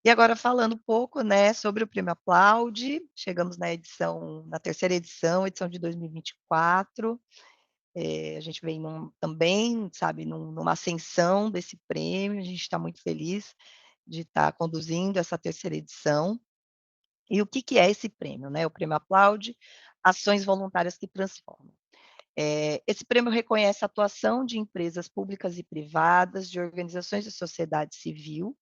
E agora falando um pouco, né, sobre o Prêmio Aplaude, chegamos na terceira edição de 2024. A gente vem também, sabe, numa ascensão desse prêmio, a gente está muito feliz de estar conduzindo essa terceira edição. E o que que é esse prêmio, né? O Prêmio Aplaude, Ações Voluntárias que Transformam. Esse prêmio reconhece a atuação de empresas públicas e privadas, de organizações de sociedade civil,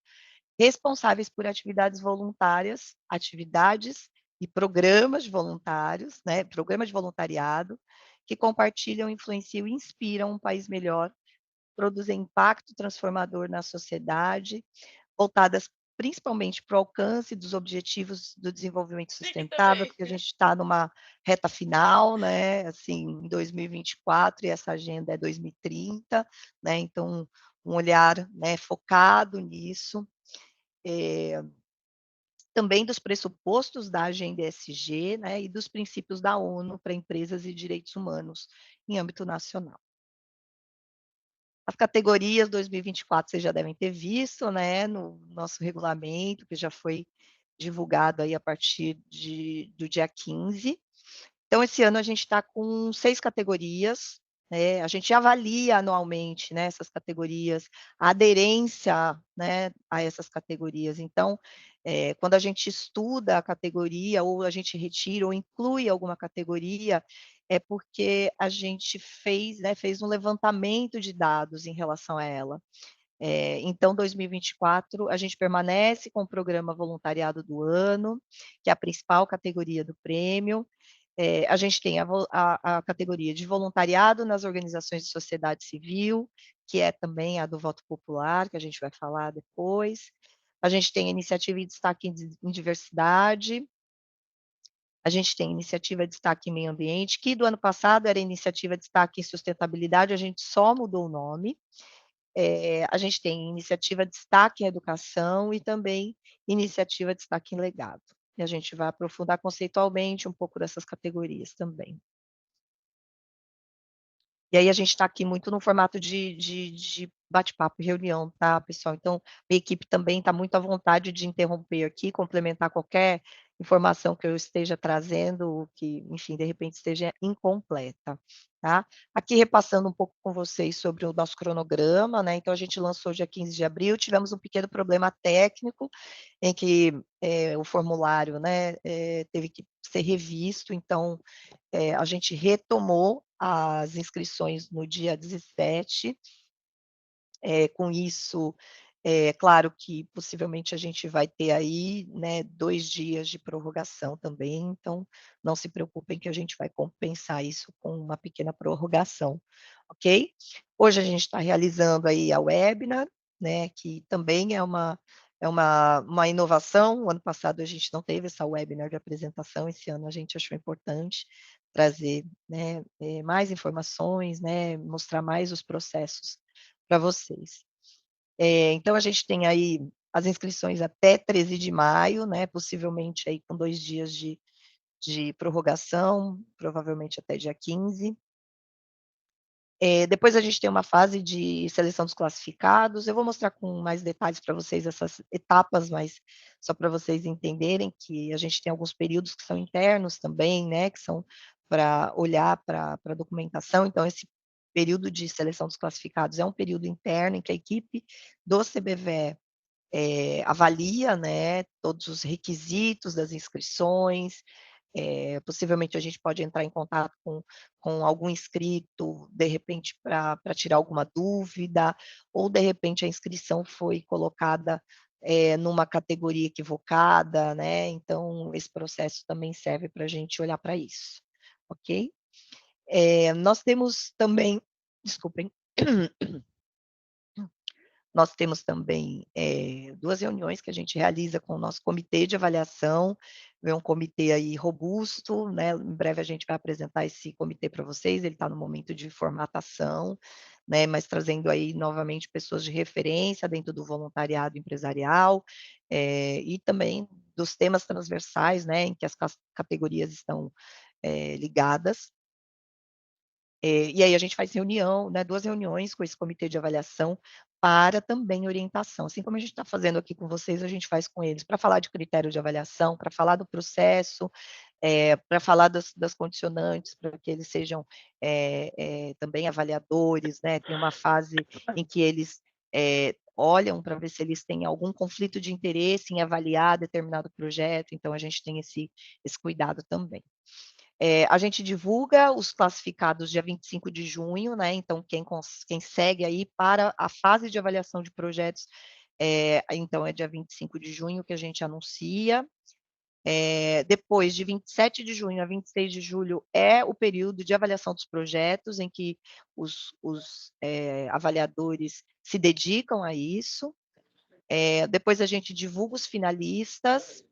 responsáveis por atividades voluntárias, atividades e programas de voluntários, né, programa de voluntariado, que compartilham, influenciam e inspiram um país melhor, produzem impacto transformador na sociedade, voltadas principalmente para o alcance dos objetivos do desenvolvimento sustentável, porque a gente está numa reta final, né, assim, em 2024, e essa agenda é 2030, né, então um olhar, né, focado nisso. eh, Também dos pressupostos da agenda ESG, né, e dos princípios da ONU para empresas e direitos humanos em âmbito nacional. As categorias 2024 vocês já devem ter visto, né, no nosso regulamento, que já foi divulgado aí a partir do dia 15. Então, esse ano a gente está com 6 categorias, né, a gente avalia anualmente, né, essas categorias, a aderência, né, a essas categorias. Então, quando a gente estuda a categoria, ou a gente retira ou inclui alguma categoria, é porque a gente fez, né, fez um levantamento de dados em relação a ela. Então, 2024, a gente permanece com o programa Voluntariado do Ano, que é a principal categoria do prêmio. A gente tem a categoria de voluntariado nas organizações de sociedade civil, que é também a do voto popular, que a gente vai falar depois. A gente tem a iniciativa em destaque em diversidade. A gente tem iniciativa de destaque em meio ambiente, que do ano passado era iniciativa de destaque em sustentabilidade, a gente só mudou o nome. A gente tem iniciativa de destaque em educação e também iniciativa de destaque em legado. E a gente vai aprofundar conceitualmente um pouco dessas categorias também. E aí a gente está aqui muito no formato de bate-papo e reunião, tá, pessoal? Então, minha equipe também está muito à vontade de interromper aqui, complementar qualquer informação que eu esteja trazendo, que, enfim, de repente esteja incompleta, tá? Aqui repassando um pouco com vocês sobre o nosso cronograma, né? Então, a gente lançou dia 15 de abril, tivemos um pequeno problema técnico, em que o formulário, né, teve que ser revisto, então, a gente retomou as inscrições no dia 17. Com isso, é claro que possivelmente a gente vai ter aí, né, 2 dias de prorrogação também, então não se preocupem que a gente vai compensar isso com uma pequena prorrogação, ok? Hoje a gente está realizando aí a webinar, né, que também é uma inovação. O ano passado a gente não teve essa webinar de apresentação, esse ano a gente achou importante trazer, né, mais informações, né, mostrar mais os processos para vocês. Então a gente tem aí as inscrições até 13 de maio, né, possivelmente aí com 2 dias de prorrogação, provavelmente até dia 15. Depois a gente tem uma fase de seleção dos classificados. Eu vou mostrar com mais detalhes para vocês essas etapas, mas só para vocês entenderem que a gente tem alguns períodos que são internos também, né, que são para olhar para a documentação. Então, esse período de seleção dos classificados é um período interno em que a equipe do CBVE avalia, né, todos os requisitos das inscrições. Possivelmente a gente pode entrar em contato com algum inscrito, de repente, para tirar alguma dúvida, ou de repente a inscrição foi colocada numa categoria equivocada, né? Então, esse processo também serve para a gente olhar para isso, ok? Nós temos também, desculpem, nós temos também 2 reuniões que a gente realiza com o nosso comitê de avaliação, é um comitê aí robusto, né, em breve a gente vai apresentar esse comitê para vocês, ele está no momento de formatação, né, mas trazendo aí novamente pessoas de referência dentro do voluntariado empresarial, e também dos temas transversais, né, em que as categorias estão ligadas. E aí a gente faz reunião, né, 2 reuniões com esse comitê de avaliação para também orientação, assim como a gente está fazendo aqui com vocês, a gente faz com eles, para falar de critério de avaliação, para falar do processo, para falar das condicionantes, para que eles sejam também avaliadores, né, tem uma fase em que eles olham para ver se eles têm algum conflito de interesse em avaliar determinado projeto, então a gente tem esse cuidado também. A gente divulga os classificados dia 25 de junho, né, então quem segue aí para a fase de avaliação de projetos, então é dia 25 de junho que a gente anuncia. Depois de 27 de junho a 26 de julho é o período de avaliação dos projetos, em que os avaliadores se dedicam a isso. Depois a gente divulga os finalistas,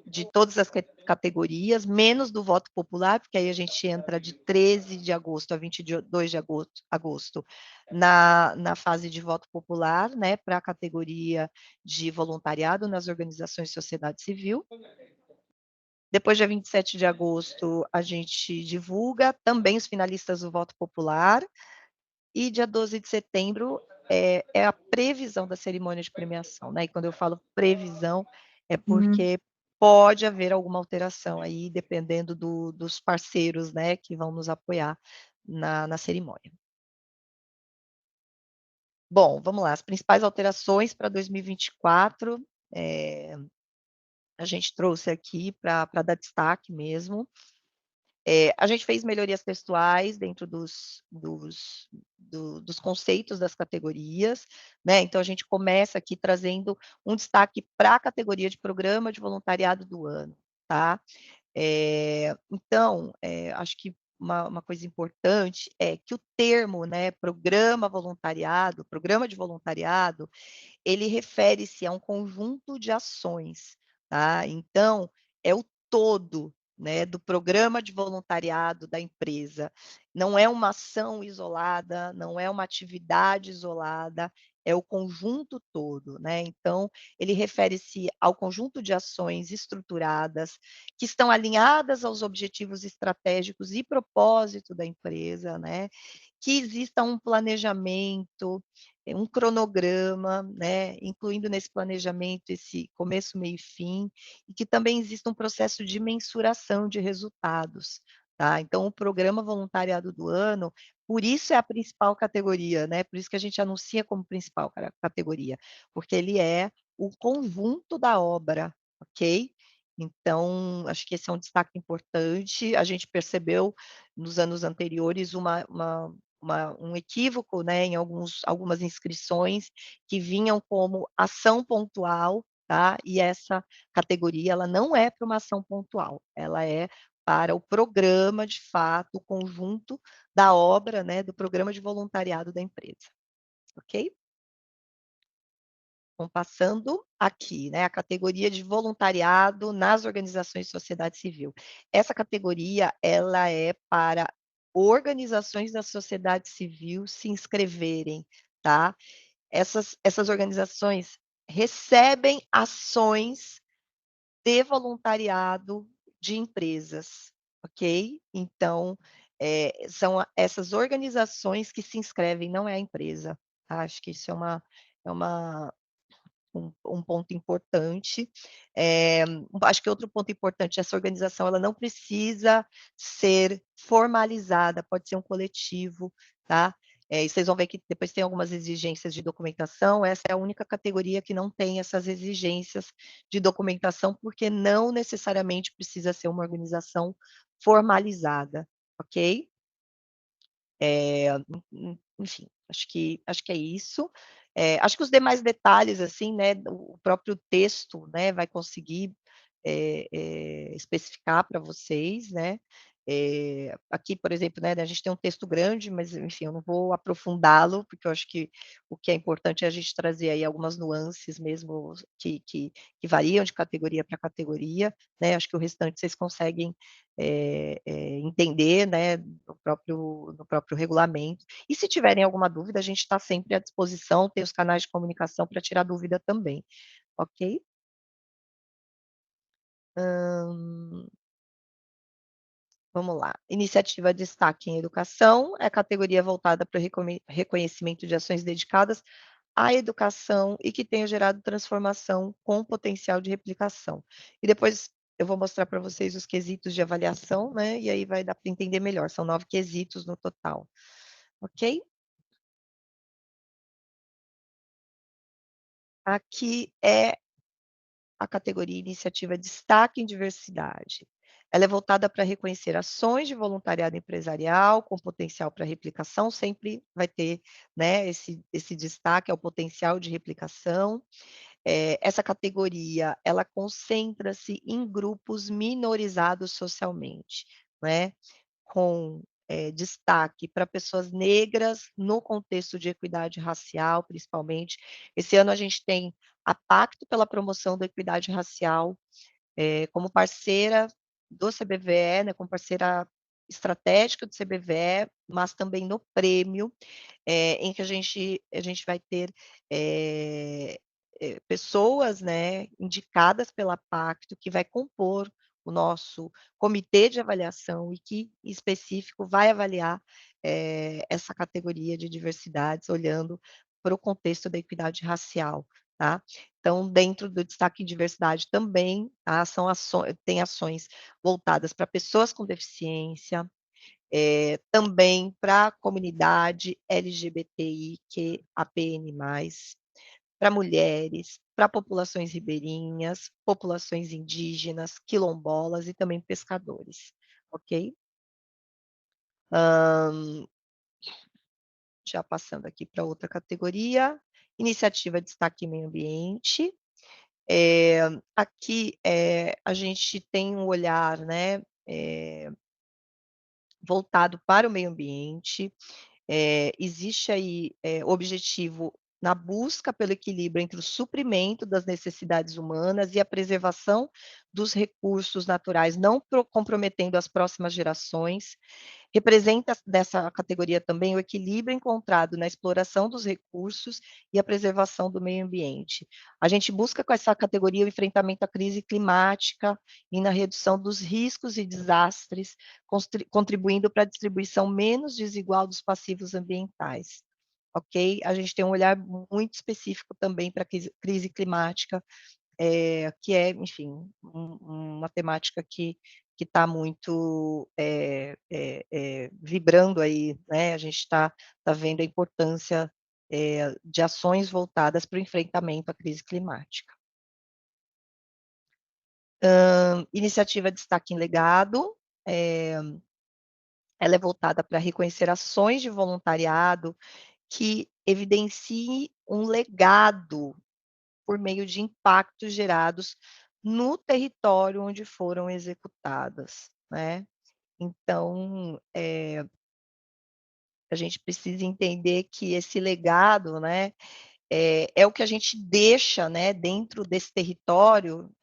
de todas as categorias, menos do voto popular, porque aí a gente entra de 13 de agosto a 22 de agosto na fase de voto popular, né, para a categoria de voluntariado nas organizações de sociedade civil. Depois, dia 27 de agosto, a gente divulga também os finalistas do voto popular, e dia 12 de setembro é a previsão da cerimônia de premiação, né, e quando eu falo previsão, é Uhum. porque pode haver alguma alteração aí, dependendo dos parceiros, né, que vão nos apoiar na cerimônia. Bom, vamos lá, as principais alterações para 2024, a gente trouxe aqui para dar destaque mesmo. A gente fez melhorias textuais dentro dos conceitos das categorias, né? Então, a gente começa aqui trazendo um destaque para a categoria de programa de voluntariado do ano, tá? Então, acho que uma coisa importante é que o termo, né, programa de voluntariado, ele refere-se a um conjunto de ações, tá? Então, é o todo, né, do programa de voluntariado da empresa. Não é uma ação isolada, não é uma atividade isolada, é o conjunto todo, né? Então, ele refere-se ao conjunto de ações estruturadas que estão alinhadas aos objetivos estratégicos e propósito da empresa, né? Que exista um planejamento, um cronograma, né, incluindo nesse planejamento esse começo, meio e fim, e que também exista um processo de mensuração de resultados, tá? Então, o programa voluntariado do ano, por isso é a principal categoria, né? Por isso que a gente anuncia como principal categoria, porque ele é o conjunto da obra, ok? Então, acho que esse é um destaque importante. A gente percebeu nos anos anteriores um equívoco, né, em algumas inscrições que vinham como ação pontual, tá? E essa categoria ela não é para uma ação pontual, ela é para o programa, de fato, o conjunto da obra, né, do programa de voluntariado da empresa, ok? Então, passando aqui, né, a categoria de voluntariado nas organizações de sociedade civil. Essa categoria, ela é para organizações da sociedade civil se inscreverem, tá? Essas organizações recebem ações de voluntariado de empresas, ok? Então, são essas organizações que se inscrevem, não é a empresa, tá? Acho que isso é um ponto importante. Acho que outro ponto importante, essa organização ela não precisa ser formalizada, pode ser um coletivo, tá? E vocês vão ver que depois tem algumas exigências de documentação, essa é a única categoria que não tem essas exigências de documentação, porque não necessariamente precisa ser uma organização formalizada, ok? Enfim, acho que é isso. Acho que os demais detalhes, assim, né, o próprio texto, né, vai conseguir especificar para vocês, né. Aqui, por exemplo, né, a gente tem um texto grande, mas enfim, eu não vou aprofundá-lo, porque eu acho que o que é importante é a gente trazer aí algumas nuances mesmo que variam de categoria para categoria, né. Acho que o restante vocês conseguem entender, né, no próprio regulamento. E se tiverem alguma dúvida, a gente está sempre à disposição, tem os canais de comunicação para tirar dúvida também, ok? Hã, Vamos lá. Iniciativa Destaque em Educação é a categoria voltada para o reconhecimento de ações dedicadas à educação e que tenha gerado transformação com potencial de replicação. E depois eu vou mostrar para vocês os quesitos de avaliação, né, e aí vai dar para entender melhor, são 9 quesitos no total, ok? Aqui é a categoria Iniciativa Destaque em Diversidade. Ela é voltada para reconhecer ações de voluntariado empresarial com potencial para replicação, sempre vai ter, né, esse destaque ao potencial de replicação. Essa categoria, ela concentra-se em grupos minorizados socialmente, né, com, destaque para pessoas negras no contexto de equidade racial, principalmente. Esse ano a gente tem a Pacto pela Promoção da Equidade Racial, como parceira do CBVE, né, como parceira estratégica do CBVE, mas também no prêmio, em que a gente vai ter, pessoas, né, indicadas pela Pacto, que vai compor o nosso comitê de avaliação e que, em específico, vai avaliar, essa categoria de diversidades, olhando para o contexto da equidade racial, tá. Então, dentro do destaque em diversidade também, tá, são tem ações voltadas para pessoas com deficiência, também para a comunidade LGBTIQAPN+, para mulheres, para populações ribeirinhas, populações indígenas, quilombolas e também pescadores, ok? Hã, já passando aqui para outra categoria, iniciativa Destaque em Meio Ambiente. Eh, Aqui, a gente tem um olhar, né, voltado para o meio ambiente. Existe aí, o objetivo na busca pelo equilíbrio entre o suprimento das necessidades humanas e a preservação dos recursos naturais, não comprometendo as próximas gerações. Representa dessa categoria também o equilíbrio encontrado na exploração dos recursos e a preservação do meio ambiente. A gente busca com essa categoria o enfrentamento à crise climática e na redução dos riscos e desastres, contribuindo para a distribuição menos desigual dos passivos ambientais. Ok? A gente tem um olhar muito específico também para a crise climática, que é, enfim, uma temática que está muito, vibrando aí, né, a gente está vendo a importância, de ações voltadas para o enfrentamento à crise climática. Iniciativa Destaque em Legado, eh, ela é voltada para reconhecer ações de voluntariado que evidencie um legado por meio de impactos gerados no território onde foram executadas, né. Então, a gente precisa entender que esse legado, né, é o que a gente deixa, né, dentro desse território,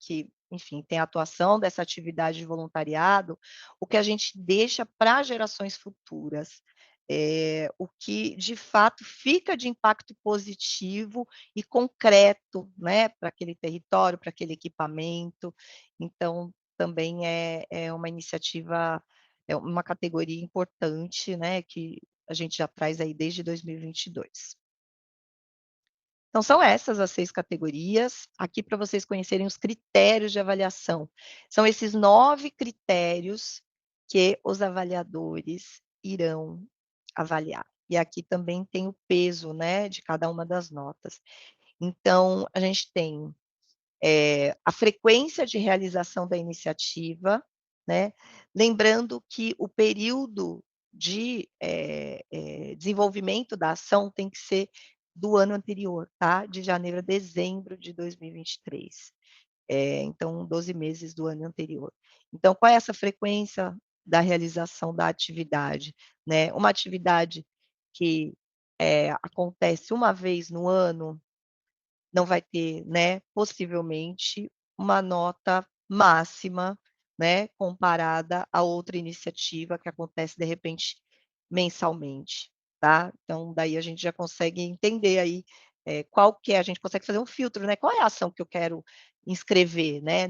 que, enfim, tem a atuação dessa atividade de voluntariado, o que a gente deixa para gerações futuras. O que de fato fica de impacto positivo e concreto, né, para aquele território, para aquele equipamento. Então, também é uma iniciativa, é uma categoria importante, né, que a gente já traz aí desde 2022. Então são essas as 6 categorias, aqui para vocês conhecerem os critérios de avaliação. São esses 9 critérios que os avaliadores irão avaliar. E aqui também tem o peso, né, de cada uma das notas. Então a gente tem, a frequência de realização da iniciativa, né, lembrando que o período de, desenvolvimento da ação tem que ser do ano anterior, tá, de janeiro a dezembro de 2023. Então 12 meses do ano anterior. Então qual é essa frequência da realização da atividade, né, uma atividade que, acontece uma vez no ano, não vai ter, né, possivelmente, uma nota máxima, né, comparada a outra iniciativa que acontece, de repente, mensalmente, tá. Então daí a gente já consegue entender aí, qual que é, a gente consegue fazer um filtro, né, qual é a ação que eu quero inscrever, né,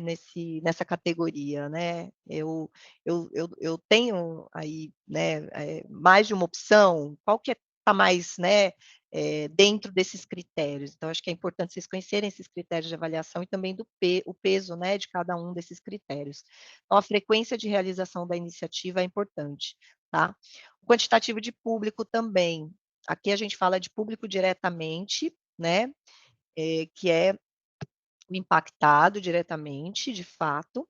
nessa categoria, né. Eu tenho aí, né, mais de uma opção, qual que está mais, né, dentro desses critérios. Então acho que é importante vocês conhecerem esses critérios de avaliação e também o peso, né, de cada um desses critérios. Então a frequência de realização da iniciativa é importante, tá. O quantitativo de público também, aqui a gente fala de público diretamente, né, que é o impactado diretamente, de fato,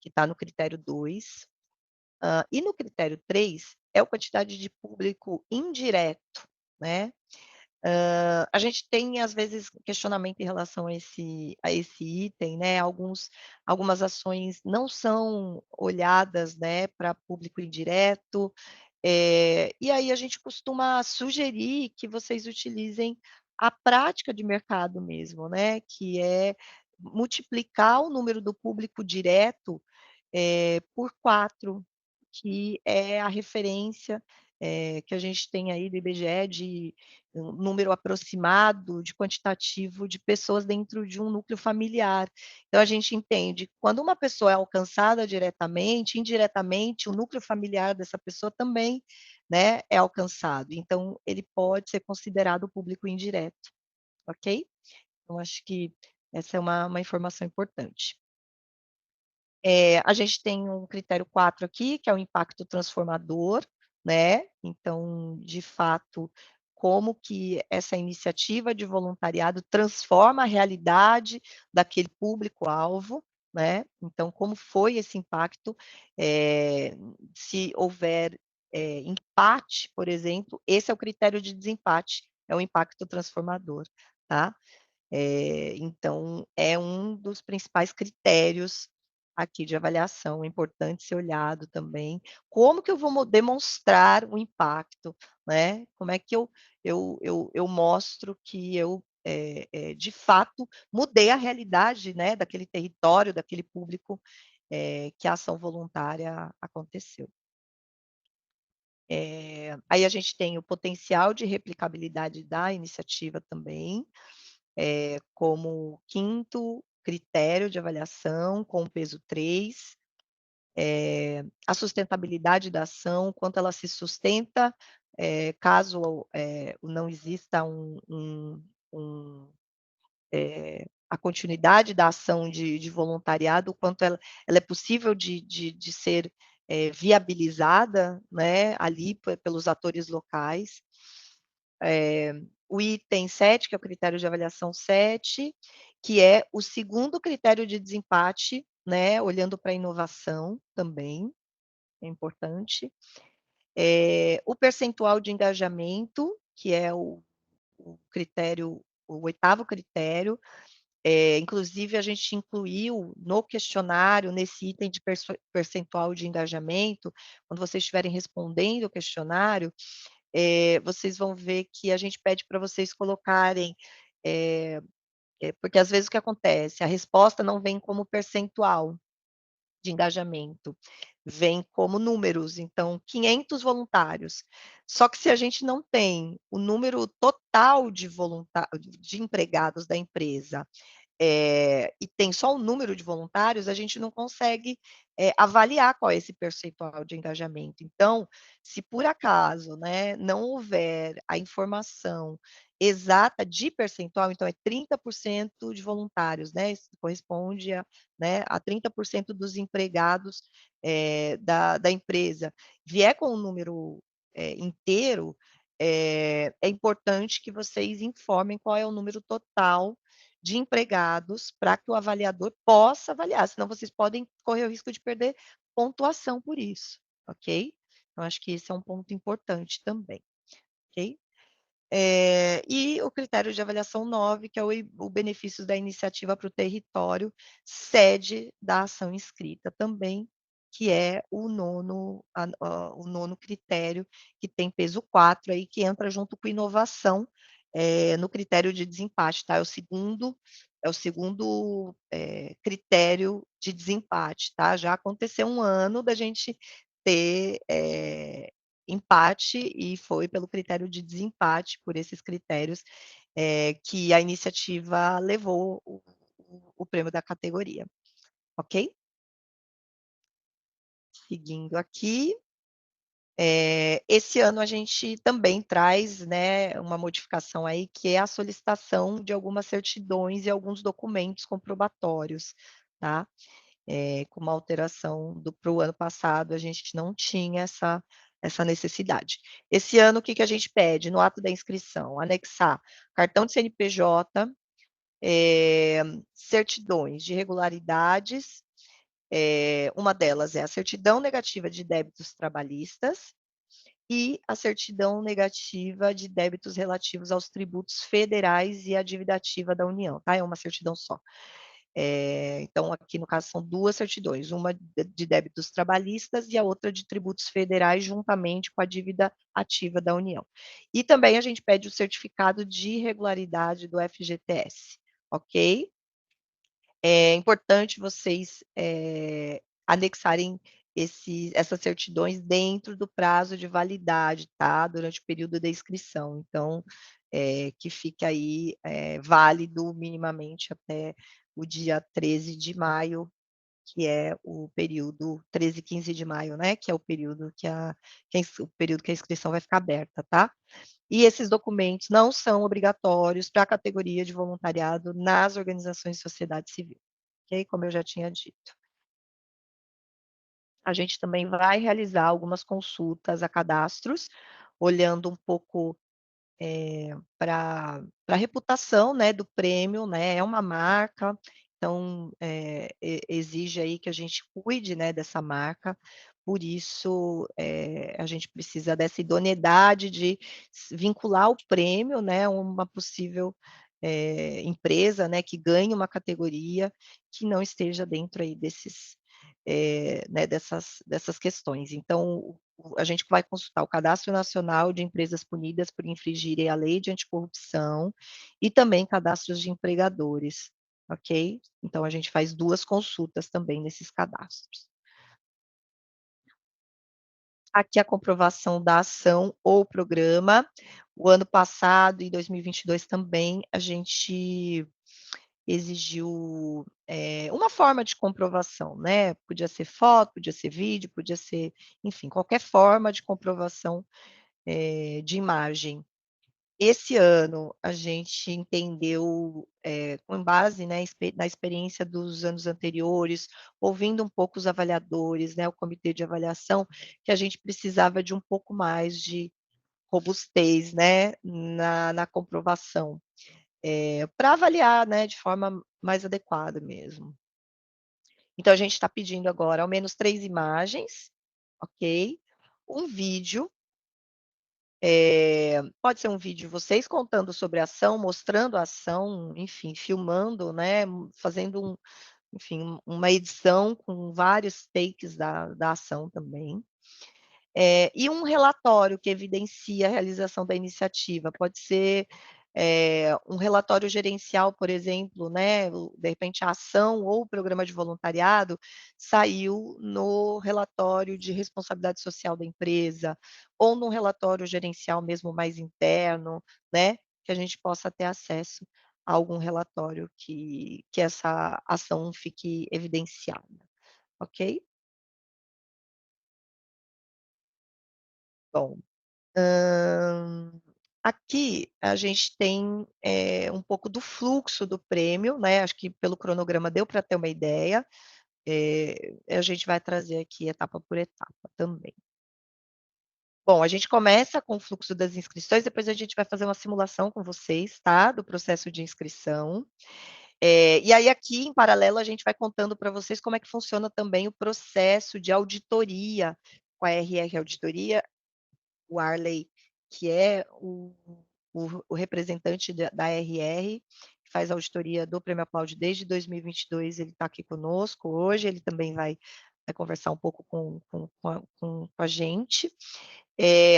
que está no critério 2. E no critério 3 é a quantidade de público indireto, né. A gente tem, às vezes, questionamento em relação a esse item, né, algumas ações não são olhadas, né, para público indireto, e aí a gente costuma sugerir que vocês utilizem a prática de mercado mesmo, né, que é multiplicar o número do público direto, por 4, que é a referência, que a gente tem aí do IBGE de um número aproximado de quantitativo de pessoas dentro de um núcleo familiar. Então a gente entende, quando uma pessoa é alcançada diretamente, indiretamente, o núcleo familiar dessa pessoa também, né, é alcançado. Então ele pode ser considerado público indireto, ok? Então acho que essa é uma informação importante. A gente tem um critério 4 aqui, que é o impacto transformador, né, então, de fato, como que essa iniciativa de voluntariado transforma a realidade daquele público-alvo, né, então como foi esse impacto, se houver, empate, por exemplo, esse é o critério de desempate, é o impacto transformador, tá. Então, é um dos principais critérios aqui de avaliação, é importante ser olhado também. Como que eu vou demonstrar o impacto, né? Como é que eu mostro que eu, de fato, mudei a realidade, né, daquele território, daquele público, que a ação voluntária aconteceu. Aí a gente tem o potencial de replicabilidade da iniciativa também, como quinto critério de avaliação, com o peso 3, a sustentabilidade da ação, quanto ela se sustenta, caso, não exista um a continuidade da ação de voluntariado, o quanto ela é possível de ser, viabilizada, né, ali pelos atores locais. O item 7, que é o critério de avaliação 7, que é o segundo critério de desempate, né, olhando para a inovação também, é importante. O percentual de engajamento, que é o critério, o oitavo critério, inclusive a gente incluiu no questionário, nesse item de percentual de engajamento, quando vocês estiverem respondendo o questionário, vocês vão ver que a gente pede para vocês colocarem, porque às vezes o que acontece, a resposta não vem como percentual de engajamento, vem como números, então 500 voluntários. Só que se a gente não tem o número total de empregados da empresa, e tem só o número de voluntários, a gente não consegue, avaliar qual é esse percentual de engajamento. Então, se por acaso, né, não houver a informação exata de percentual, então é 30% de voluntários, né, isso corresponde a, né, a 30% dos empregados, da empresa, vier com o número, inteiro, é importante que vocês informem qual é o número total de empregados para que o avaliador possa avaliar, senão vocês podem correr o risco de perder pontuação por isso, ok? Eu acho que esse é um ponto importante também, ok? E o critério de avaliação 9, que é o benefício da iniciativa para o território, sede da ação inscrita também, que é o nono critério, que tem peso 4 aí, que entra junto com inovação, no critério de desempate, tá? É o segundo critério de desempate, tá? Já aconteceu um ano da gente ter, empate e foi pelo critério de desempate, por esses critérios que a iniciativa levou o prêmio da categoria, ok? Seguindo aqui, esse ano a gente também traz, né, uma modificação aí, que é a solicitação de algumas certidões e alguns documentos comprobatórios, tá? Com uma alteração para o ano passado, a gente não tinha essa necessidade. Esse ano, o que que a gente pede? No ato da inscrição, anexar cartão de CNPJ, certidões de regularidades, uma delas é a certidão negativa de débitos trabalhistas e a certidão negativa de débitos relativos aos tributos federais e à dívida ativa da União, tá? É uma certidão só. Então, aqui no caso, são duas certidões, uma de débitos trabalhistas e a outra de tributos federais, juntamente com a dívida ativa da União. E também a gente pede o certificado de regularidade do FGTS, ok? É importante vocês anexarem essas certidões dentro do prazo de validade, tá? Durante o período da inscrição. Então, que fique aí válido minimamente até o dia 13 de maio, que é o período 13 e 15 de maio, né? Que é o período o período que a inscrição vai ficar aberta, tá? E esses documentos não são obrigatórios para a categoria de voluntariado nas organizações de sociedade civil, ok? Como eu já tinha dito. A gente também vai realizar algumas consultas a cadastros, olhando um pouco para a reputação, né, do prêmio, né, é uma marca, então exige aí que a gente cuide, né, dessa marca, por isso a gente precisa dessa idoneidade de vincular o prêmio, né, a uma possível empresa, né, que ganhe uma categoria que não esteja dentro aí né, dessas questões. Então, a gente vai consultar o Cadastro Nacional de Empresas Punidas por infringirem a lei de anticorrupção e também cadastros de empregadores, ok? Então, a gente faz duas consultas também nesses cadastros. Aqui a comprovação da ação ou programa. O ano passado, em 2022 também, a gente exigiu uma forma de comprovação, né? Podia ser foto, podia ser vídeo, podia ser, enfim, qualquer forma de comprovação de imagem. Esse ano a gente entendeu, com base, né, na experiência dos anos anteriores, ouvindo um pouco os avaliadores, né, o comitê de avaliação, que a gente precisava de um pouco mais de robustez, né, na comprovação, para avaliar, né, de forma mais adequada mesmo. Então a gente está pedindo agora ao menos 3 imagens, ok? Um vídeo. Pode ser um vídeo de vocês contando sobre a ação, mostrando a ação, enfim, filmando, né, fazendo enfim, uma edição com vários takes da ação também. E um relatório que evidencia a realização da iniciativa, pode ser um relatório gerencial, por exemplo, né, de repente a ação ou o programa de voluntariado saiu no relatório de responsabilidade social da empresa, ou num relatório gerencial mesmo mais interno, né, que a gente possa ter acesso a algum relatório que essa ação fique evidenciada, ok? Bom, aqui a gente tem, um pouco do fluxo do prêmio, né, acho que pelo cronograma deu para ter uma ideia, a gente vai trazer aqui etapa por etapa também. Bom, a gente começa com o fluxo das inscrições, depois a gente vai fazer uma simulação com vocês, tá, do processo de inscrição. E aí aqui, em paralelo, a gente vai contando para vocês como é que funciona também o processo de auditoria com a RR Auditoria. O Arley, que é o representante da RR, que faz a auditoria do Prêmio Aplaude desde 2022, ele está aqui conosco hoje, ele também vai conversar um pouco com a gente.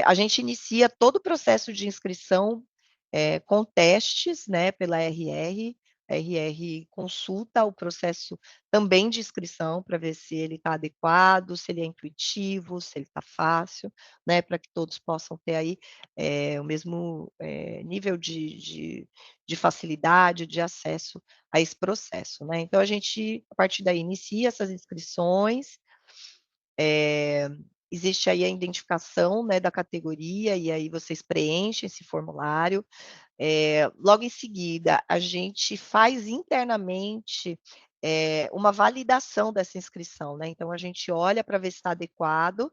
A gente inicia todo o processo de inscrição com testes, né, pela RR, A RR consulta o processo também de inscrição para ver se ele está adequado, se ele é intuitivo, se ele está fácil, né, para que todos possam ter aí, o mesmo, nível de facilidade, de acesso a esse processo, né. Então a gente, a partir daí, inicia essas inscrições, eh, existe aí a identificação, né, da categoria, e aí vocês preenchem esse formulário. Logo em seguida, a gente faz internamente, uma validação dessa inscrição, né, então a gente olha para ver se está adequado.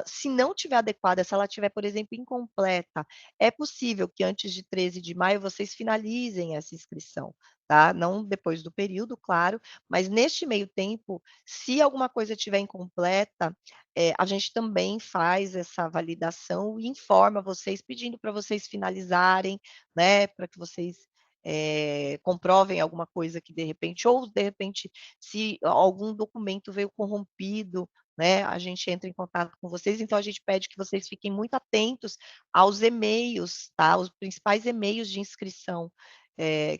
Se não tiver adequada, se ela tiver, por exemplo, incompleta, é possível que antes de 13 de maio vocês finalizem essa inscrição, tá, não depois do período, claro, mas neste meio tempo, se alguma coisa estiver incompleta, a gente também faz essa validação e informa vocês, pedindo para vocês finalizarem, né, para que vocês, comprovem alguma coisa que de repente, ou de repente, se algum documento veio corrompido, né, a gente entra em contato com vocês, então a gente pede que vocês fiquem muito atentos aos e-mails, tá, os principais e-mails de inscrição,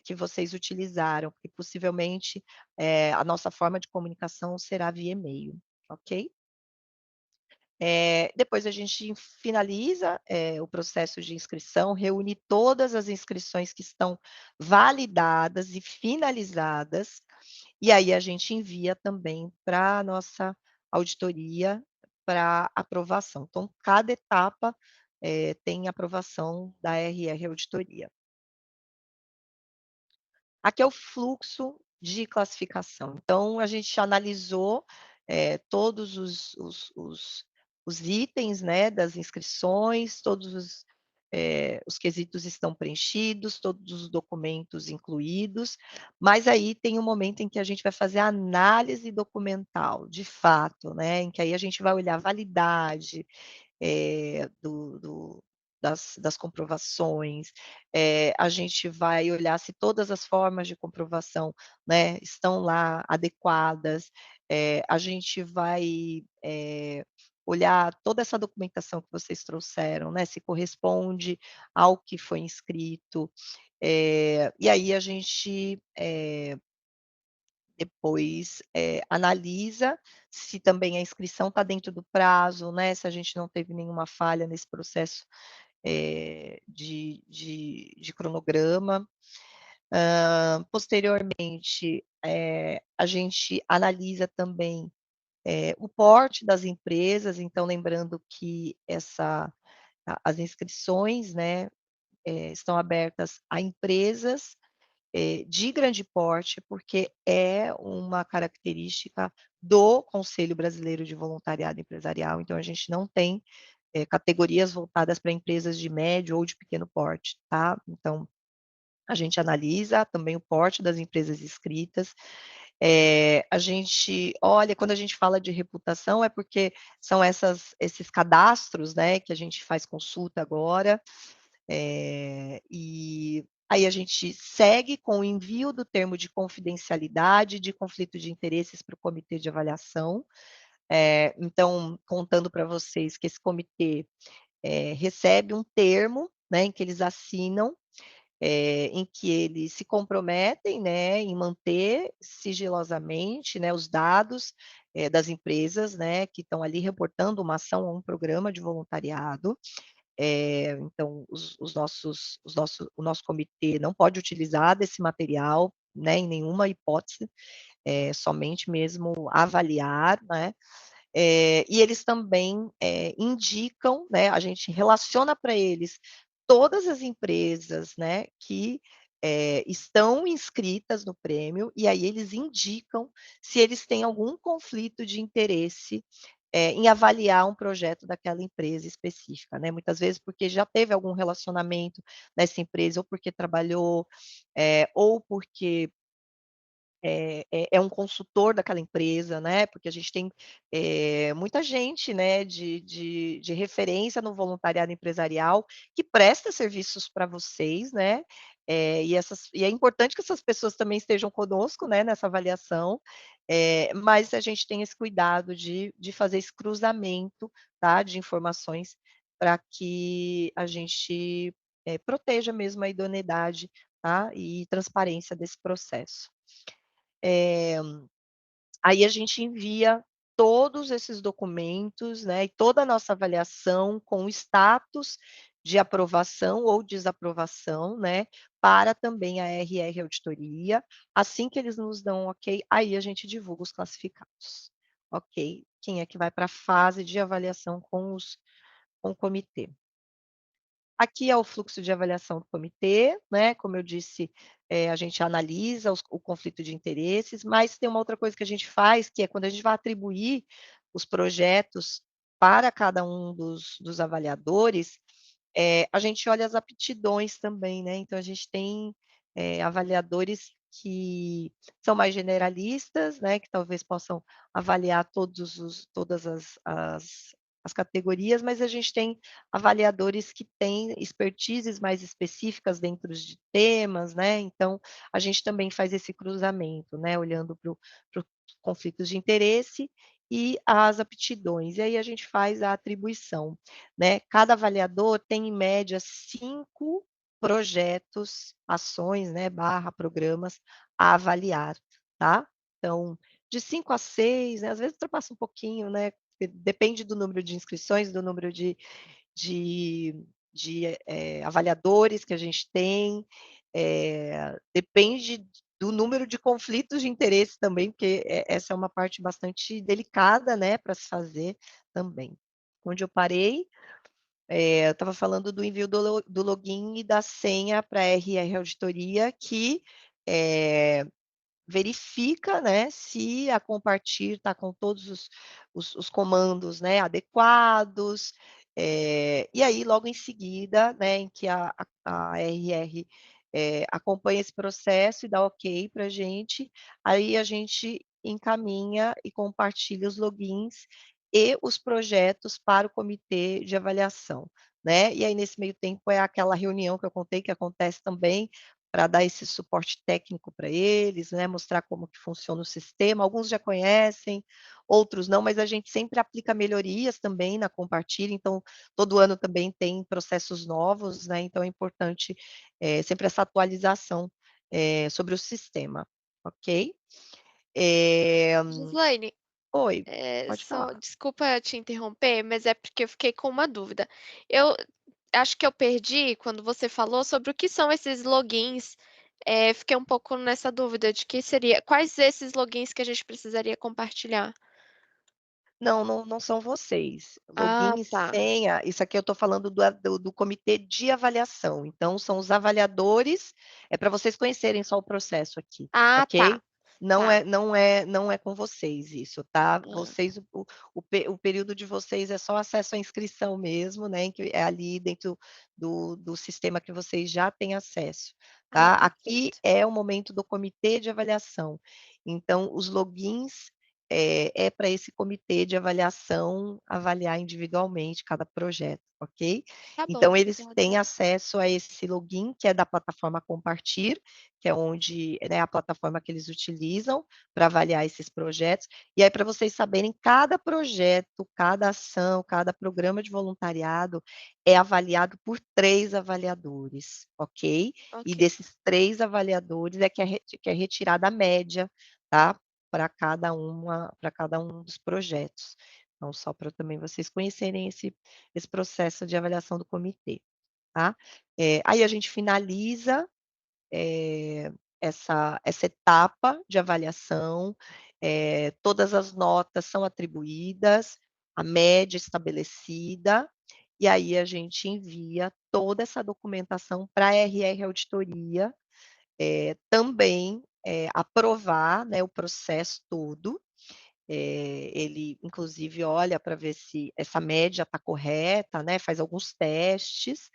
que vocês utilizaram, porque possivelmente, a nossa forma de comunicação será via e-mail, ok? Depois a gente finaliza, o processo de inscrição, reúne todas as inscrições que estão validadas e finalizadas, e aí a gente envia também para a nossa auditoria para aprovação. Então, cada etapa, tem aprovação da RR Auditoria. Aqui é o fluxo de classificação. Então, a gente analisou, todos os itens, né, das inscrições, todos os quesitos estão preenchidos, todos os documentos incluídos, mas aí tem um momento em que a gente vai fazer a análise documental, de fato, né, em que aí a gente vai olhar a validade, das comprovações, a gente vai olhar se todas as formas de comprovação, né, estão lá adequadas, a gente vai, olhar toda essa documentação que vocês trouxeram, né, se corresponde ao que foi inscrito, e aí a gente, depois, analisa se também a inscrição está dentro do prazo, né, se a gente não teve nenhuma falha nesse processo, de cronograma. Posteriormente, a gente analisa também, o porte das empresas, então lembrando que as inscrições, né, estão abertas a empresas de grande porte, porque é uma característica do Conselho Brasileiro de Voluntariado Empresarial, então a gente não tem, categorias voltadas para empresas de médio ou de pequeno porte, tá. Então, a gente analisa também o porte das empresas inscritas, a gente olha, quando a gente fala de reputação, é porque são esses cadastros, né, que a gente faz consulta agora, e aí a gente segue com o envio do termo de confidencialidade, de conflito de interesses para o comitê de avaliação. Então, contando para vocês que esse comitê, recebe um termo, né, em que eles assinam, em que eles se comprometem, né, em manter sigilosamente, né, os dados, das empresas, né, que estão ali reportando uma ação ou um programa de voluntariado. Então o nosso comitê não pode utilizar desse material, né, em nenhuma hipótese, somente mesmo avaliar, né. E eles também, indicam, né, a gente relaciona para eles todas as empresas, né, que, estão inscritas no prêmio, e aí eles indicam se eles têm algum conflito de interesse, em avaliar um projeto daquela empresa específica, né. Muitas vezes porque já teve algum relacionamento nessa empresa, ou porque trabalhou, ou porque é um consultor daquela empresa, né, porque a gente tem, muita gente, né, de referência no voluntariado empresarial, que presta serviços para vocês, né, e é importante que essas pessoas também estejam conosco, né, nessa avaliação, mas a gente tem esse cuidado de fazer esse cruzamento, tá, de informações, para que a gente, proteja mesmo a idoneidade tá, e transparência desse processo. Eh, Aí a gente envia todos esses documentos, né, e toda a nossa avaliação com o status de aprovação ou desaprovação, né, para também a RR Auditoria. Assim que eles nos dão ok, aí a gente divulga os classificados. Ok, quem é que vai para a fase de avaliação com o comitê. Aqui é o fluxo de avaliação do comitê, né, como eu disse, a gente analisa o conflito de interesses, mas tem uma outra coisa que a gente faz, que é quando a gente vai atribuir os projetos para cada um dos avaliadores, a gente olha as aptidões também, né, então a gente tem, avaliadores que são mais generalistas, né, que talvez possam avaliar todas as categorias, mas a gente tem avaliadores que têm expertises mais específicas dentro de temas, né, então a gente também faz esse cruzamento, né, olhando para os conflitos de interesse e as aptidões, e aí a gente faz a atribuição, né. Cada avaliador tem em média 5 projetos, ações, né, barra programas a avaliar, tá. Então, de 5 a 6, né, às vezes ultrapassa um pouquinho, né, depende do número de inscrições, do número de avaliadores que a gente tem, depende do número de conflitos de interesse também, porque essa é uma parte bastante delicada, né, para se fazer também. Onde eu parei, eu estava falando do envio do login e da senha para a RR Auditoria que, eh verifica, né, se a Compartir está com todos os comandos, né, adequados, e aí logo em seguida, né, em que a RR, acompanha esse processo e dá ok para a gente, aí a gente encaminha e compartilha os logins e os projetos para o comitê de avaliação, né. E aí nesse meio tempo é aquela reunião que eu contei que acontece também, para dar esse suporte técnico para eles, né, mostrar como que funciona o sistema. Alguns já conhecem, outros não, mas a gente sempre aplica melhorias também na Compartilha, então todo ano também tem processos novos, né, então é importante, sempre essa atualização, sobre o sistema, ok? Eh, Gislaine, oi, pode só falar. desculpa te interromper, mas é porque eu fiquei com uma dúvida. Eu acho que eu perdi quando você falou sobre o que são esses logins. Fiquei um pouco nessa dúvida de que seria quais esses logins que a gente precisaria compartilhar? Não são vocês. Ah, Login e tá. senha, isso aqui eu estou falando do comitê de avaliação, então são os avaliadores, é para vocês conhecerem só o processo aqui, Ah, tá, ok? Não tá. é não é não é com vocês isso, tá? Hã. Vocês o período de vocês é só acesso à inscrição mesmo, né, em que é ali dentro do sistema que vocês já têm acesso, Ah, tá? Aqui perfeito. é o momento do comitê de avaliação, então os logins é para esse comitê de avaliação avaliar individualmente cada projeto, ok? Tá bom, Então eles têm obrigada. acesso a esse login, que é da plataforma Compartir, que é onde, né, a plataforma que eles utilizam para avaliar esses projetos. E aí, para vocês saberem, cada projeto, cada ação, cada programa de voluntariado é avaliado por 3 avaliadores, ok? E Ok, desses 3 avaliadores que é retirada a média, tá? Para cada um dos projetos. Então, só para também vocês conhecerem esse processo de avaliação do comitê, tá. Aí a gente finaliza, eh, essa etapa de avaliação, todas as notas são atribuídas, a média estabelecida, e aí a gente envia toda essa documentação para a RR Auditoria, também, aprovar, né, o processo todo. Ele inclusive olha para ver se essa média está correta, né, faz alguns testes,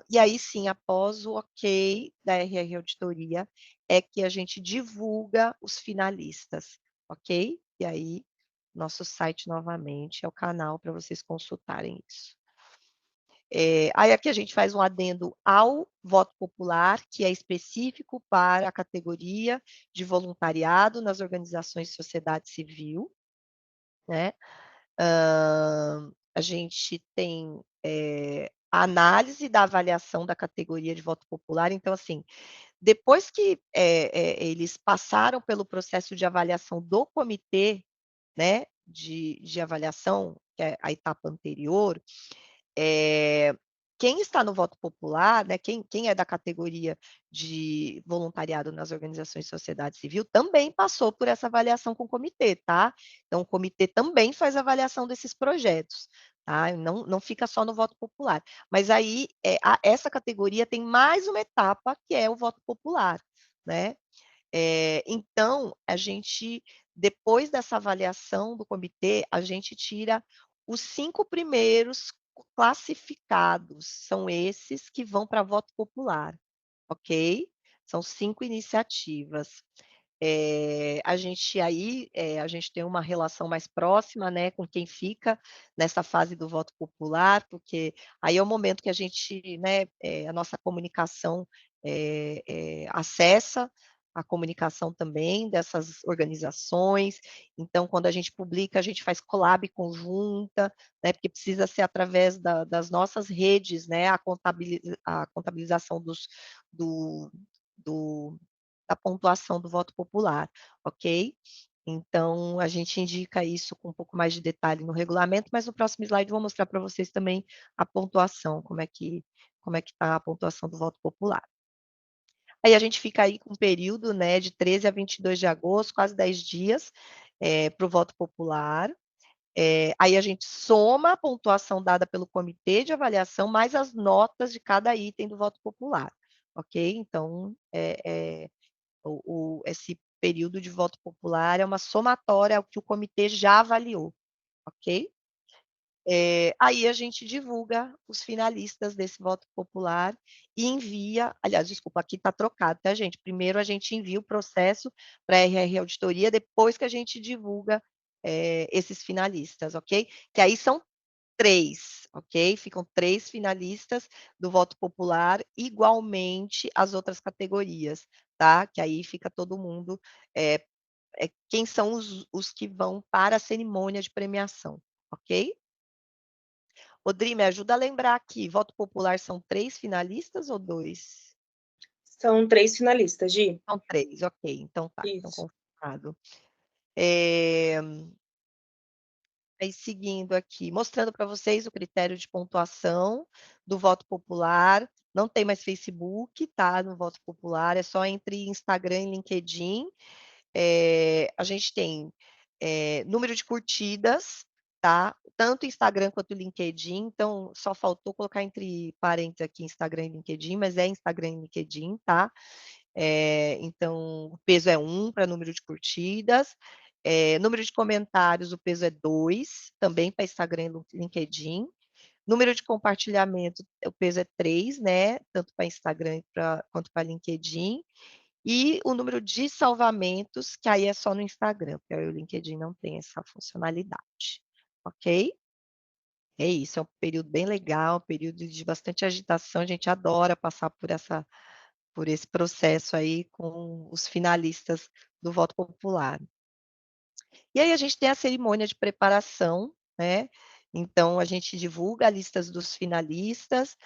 e aí sim, após o ok da RR Auditoria, é que a gente divulga os finalistas, ok? E aí, nosso site novamente é o canal para vocês consultarem isso. Aí aqui a gente faz um adendo ao voto popular, que é específico para a categoria de voluntariado nas organizações de sociedade civil, né. A gente tem, a análise da avaliação da categoria de voto popular. Então, assim, depois que eles passaram pelo processo de avaliação do comitê, né, de avaliação, que é a etapa anterior, eh, quem está no voto popular, né, quem é da categoria de voluntariado nas organizações de sociedade civil, também passou por essa avaliação com o comitê, tá? Então, o comitê também faz avaliação desses projetos, tá? Não fica só no voto popular. Mas aí, essa categoria tem mais uma etapa, que é o voto popular, né? Então, a gente, depois dessa avaliação do comitê, a gente tira os 5 primeiros classificados, são esses que vão para voto popular, ok? São 5 iniciativas. A gente tem uma relação mais próxima, né, com quem fica nessa fase do voto popular, porque aí é o momento que a gente, né, a nossa comunicação acessa a comunicação também dessas organizações. Então, quando a gente publica, a gente faz collab conjunta, né, porque precisa ser através das nossas redes, né, a contabilização do, do da pontuação do voto popular, ok? Então, a gente indica isso com um pouco mais de detalhe no regulamento, mas no próximo slide eu vou mostrar para vocês também a pontuação, como é que está a pontuação do voto popular. Aí a gente fica aí com um período, né, de 13 a 22 de agosto, quase 10 dias, para o voto popular. Aí a gente soma a pontuação dada pelo comitê de avaliação, mais as notas de cada item do voto popular, ok? Então, esse período de voto popular é uma somatória ao que o comitê já avaliou, ok? Aí a gente divulga os finalistas desse voto popular e envia, aliás, desculpa, aqui está trocado, tá, gente? Primeiro a gente envia o processo para a RR Auditoria, depois que a gente divulga esses finalistas, ok? Que aí são 3, ok? Ficam 3 finalistas do voto popular, igualmente as outras categorias, tá? Que aí fica todo mundo, quem são os que vão para a cerimônia de premiação, ok? Odri, me ajuda a lembrar aqui, voto popular são 3 finalistas ou 2? São 3 finalistas, Gi. São 3, ok, então tá, então Isso. confirmado. Eh, Aí seguindo aqui, mostrando para vocês o critério de pontuação do voto popular, não tem mais Facebook, tá, no voto popular, é só entre Instagram e LinkedIn. A gente tem número de curtidas, tá? Tanto Instagram quanto LinkedIn, então só faltou colocar entre parênteses aqui Instagram e LinkedIn, mas é Instagram e LinkedIn, tá? Então, o peso é 1 para número de curtidas. Número de comentários, o peso é 2, também para Instagram e LinkedIn. Número de compartilhamento, o peso é 3, né? Tanto para Instagram quanto para LinkedIn. E o número de salvamentos, que aí é só no Instagram, porque aí o LinkedIn não tem essa funcionalidade, ok? É isso, é um período bem legal, um período de bastante agitação, a gente adora passar por esse processo aí com os finalistas do voto popular. E aí a gente tem a cerimônia de preparação, né, então a gente divulga a listas dos finalistas,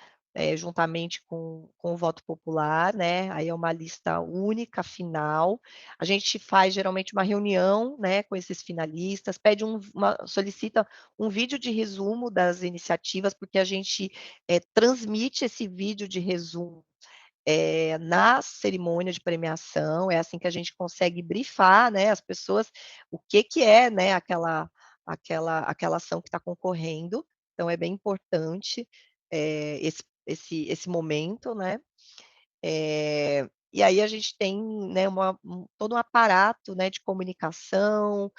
juntamente com o voto popular, né, aí é uma lista única, final. A gente faz geralmente uma reunião, né, com esses finalistas, solicita um vídeo de resumo das iniciativas, porque a gente transmite esse vídeo de resumo na cerimônia de premiação, é assim que a gente consegue brifar, né, as pessoas o que é, né, aquela ação que está concorrendo. Então é bem importante esse momento, né. E aí a gente tem, né, todo um aparato, né, de comunicação,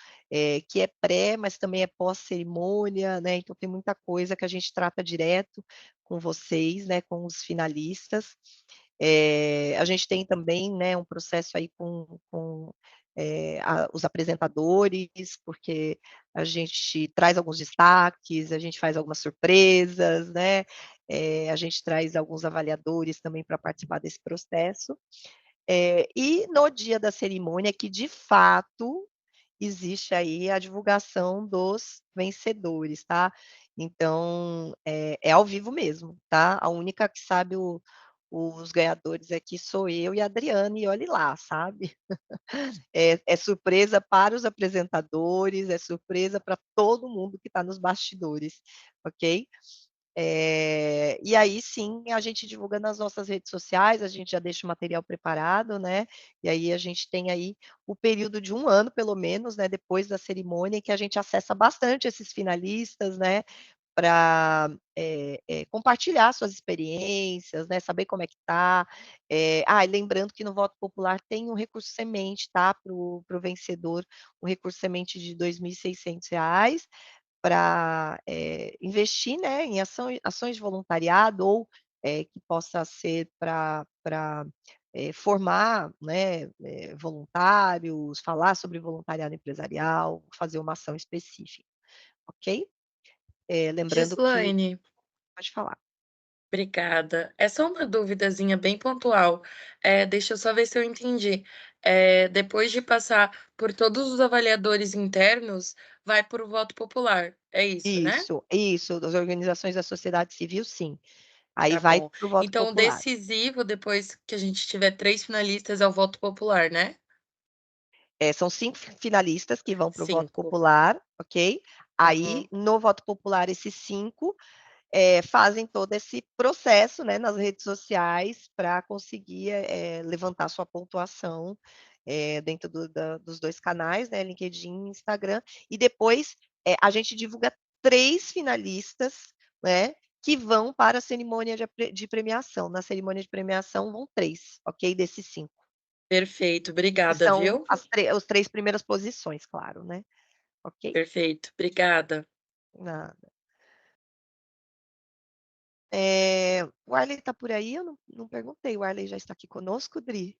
que é pré, mas também é pós-cerimônia, né, então tem muita coisa que a gente trata direto com vocês, né, com os finalistas. A gente tem também, né, um processo aí com os apresentadores, porque a gente traz alguns destaques, a gente faz algumas surpresas, né, a gente traz alguns avaliadores também para participar desse processo. E no dia da cerimônia, que de fato existe aí a divulgação dos vencedores, tá? Então, é ao vivo mesmo, tá? A única que sabe os ganhadores aqui sou eu e a Adriana, e olhe lá, sabe? É surpresa para os apresentadores, é surpresa para todo mundo que está nos bastidores, ok? E aí sim, a gente divulga nas nossas redes sociais, a gente já deixa o material preparado, né? E aí a gente tem aí o período de 1 ano, pelo menos, né, depois da cerimônia, que a gente acessa bastante esses finalistas, né, para compartilhar suas experiências, né, saber como é que tá. E lembrando que no voto popular tem um recurso semente, tá, para o vencedor, um recurso semente de R$ 2.600 para investir, né, em ações de voluntariado ou que possa ser para formar, né, voluntários, falar sobre voluntariado empresarial, fazer uma ação específica, ok? Lembrando que Gislaine, pode falar. obrigada. É só uma duvidazinha bem pontual. Deixa eu só ver se eu entendi. Depois de passar por todos os avaliadores internos, vai para o voto popular. É isso, né? Isso, das organizações da sociedade civil, sim. Aí Tá vai bom. para o voto Então, o popular. decisivo, depois que a gente tiver 3 finalistas, é o voto popular, né? São 5 finalistas que vão para o voto 5. popular, ok? Aí, Uhum. no voto popular, esses 5 fazem todo esse processo, né, nas redes sociais para conseguir levantar sua pontuação dentro dos 2 canais, né, LinkedIn e Instagram. E depois a gente divulga 3 finalistas, né, que vão para a cerimônia de premiação. Na cerimônia de premiação vão 3, ok? Desses 5. Perfeito, Que obrigada, são viu? os 3 primeiras posições, claro, né? Ok? Perfeito, obrigada. Nada. O Arley está por aí? Eu não perguntei. O Arley já está aqui conosco, Dri?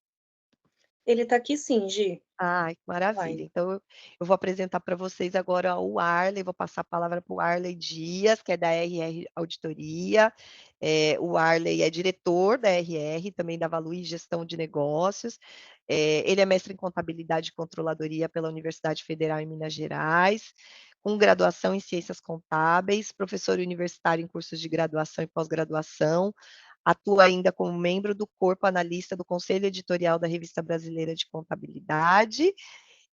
Ele está aqui sim, Gi. Ai, que maravilha. Vai. Então, eu vou apresentar para vocês agora o Arley, vou passar a palavra para o Arley Dias, que é da RR Auditoria. O Arley é diretor da RR, também da Valui Gestão de Negócios. Ele é mestre em Contabilidade e Controladoria pela Universidade Federal em Minas Gerais, com graduação em Ciências Contábeis, professor universitário em cursos de graduação e pós-graduação, atua ainda como membro do corpo analista do Conselho Editorial da Revista Brasileira de Contabilidade.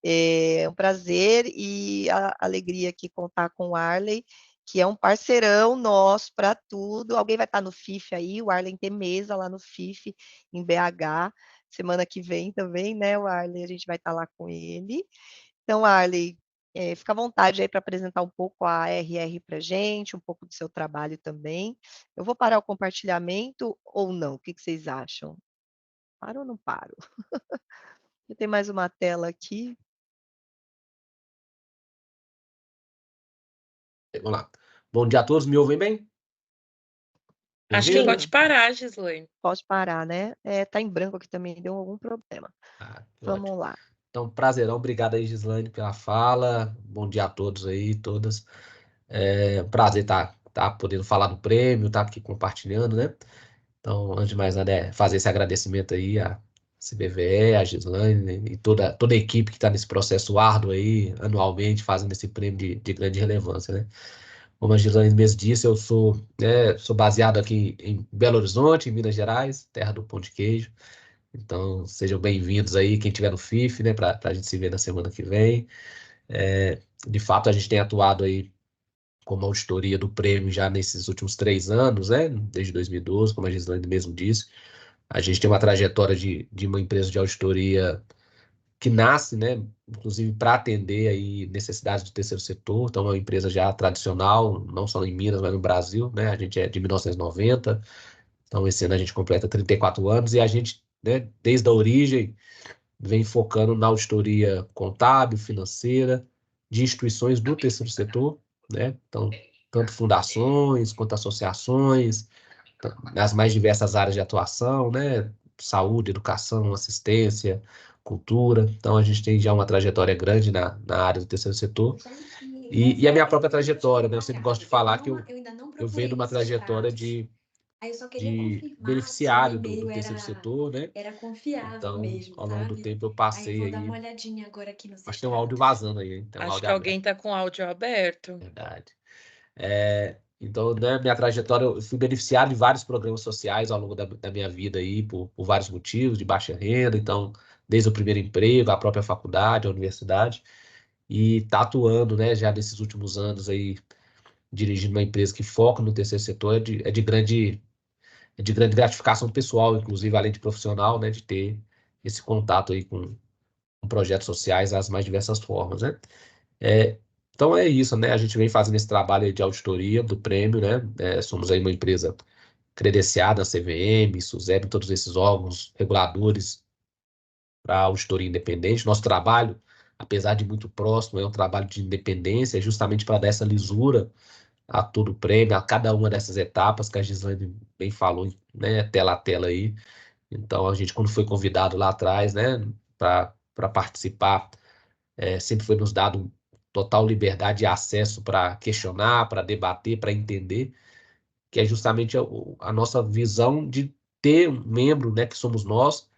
É um prazer e a alegria aqui contar com o Arley, que é um parceirão nosso para tudo. Alguém vai estar no FIF aí, o Arley tem mesa lá no FIF, em BH, semana que vem também, né, o Arley? A gente vai estar lá com ele. Então, Arley, fica à vontade aí para apresentar um pouco a RR para a gente, um pouco do seu trabalho também. Eu vou parar o compartilhamento ou não? O que vocês acham? Paro ou não paro? Eu tenho mais uma tela aqui. Vamos lá. Bom dia a todos, me ouvem bem? Me Acho que ouvindo? pode parar, Gislaine. Pode parar, né? Tá em branco aqui também, deu algum problema. Que Vamos ótimo. lá. Então, prazerão, obrigado aí, Gislaine, pela fala. Bom dia a todos aí, todas. Prazer tá podendo falar do prêmio, tá aqui compartilhando, né? Então, antes de mais nada, fazer esse agradecimento aí à CBVE, à Gislaine e toda a equipe que está nesse processo árduo aí, anualmente, fazendo esse prêmio de grande relevância, né? Como a Gislaine mesmo disse, eu sou baseado aqui em Belo Horizonte, em Minas Gerais, terra do pão de queijo. Então, sejam bem-vindos aí, quem estiver no FIF, né, para a gente se ver na semana que vem. De fato, a gente tem atuado aí como auditoria do prêmio já nesses últimos 3 anos, né, desde 2012, como a Gislaine mesmo disse. A gente tem uma trajetória de uma empresa de auditoria que nasce, né, inclusive para atender aí necessidades do terceiro setor. Então, é uma empresa já tradicional, não só em Minas, mas no Brasil, né? A gente é de 1990. Então, esse ano a gente completa 34 anos e a gente, né, desde a origem, vem focando na auditoria contábil, financeira, de instituições do terceiro setor, né? Então, tanto fundações quanto associações, nas mais diversas áreas de atuação, né? Saúde, educação, assistência, cultura. Então, a gente tem já uma trajetória grande na área do terceiro setor. E a minha própria trajetória, né? Eu sempre gosto de falar que eu venho de uma trajetória de beneficiário do terceiro setor, né? Então, ao longo do tempo, eu passei aí. Acho que tem um áudio vazando aí, hein? Tem um Acho áudio que alguém aberto. está com o áudio aberto. Verdade. Então, né, minha trajetória, eu fui beneficiado de vários programas sociais ao longo da minha vida aí, por vários motivos, de baixa renda, então, desde o primeiro emprego, a própria faculdade, a universidade, e tá atuando, né, já nesses últimos anos aí, dirigindo uma empresa que foca no terceiro setor, é de grande gratificação pessoal, inclusive, além de profissional, né, de ter esse contato aí com projetos sociais das mais diversas formas, né? Então é isso, né? A gente vem fazendo esse trabalho aí de auditoria do prêmio, né? Somos aí uma empresa credenciada, CVM, SUSEP, todos esses órgãos reguladores para auditoria independente. Nosso trabalho, apesar de muito próximo, é um trabalho de independência, justamente para dar essa lisura a todo o prêmio, a cada uma dessas etapas que a Gislaine bem falou, né? Tela a tela aí. Então, a gente, quando foi convidado lá atrás, né, para participar, sempre foi nos dado total liberdade e acesso para questionar, para debater, para entender, que é justamente a nossa visão de ter um membro, né, que somos nós,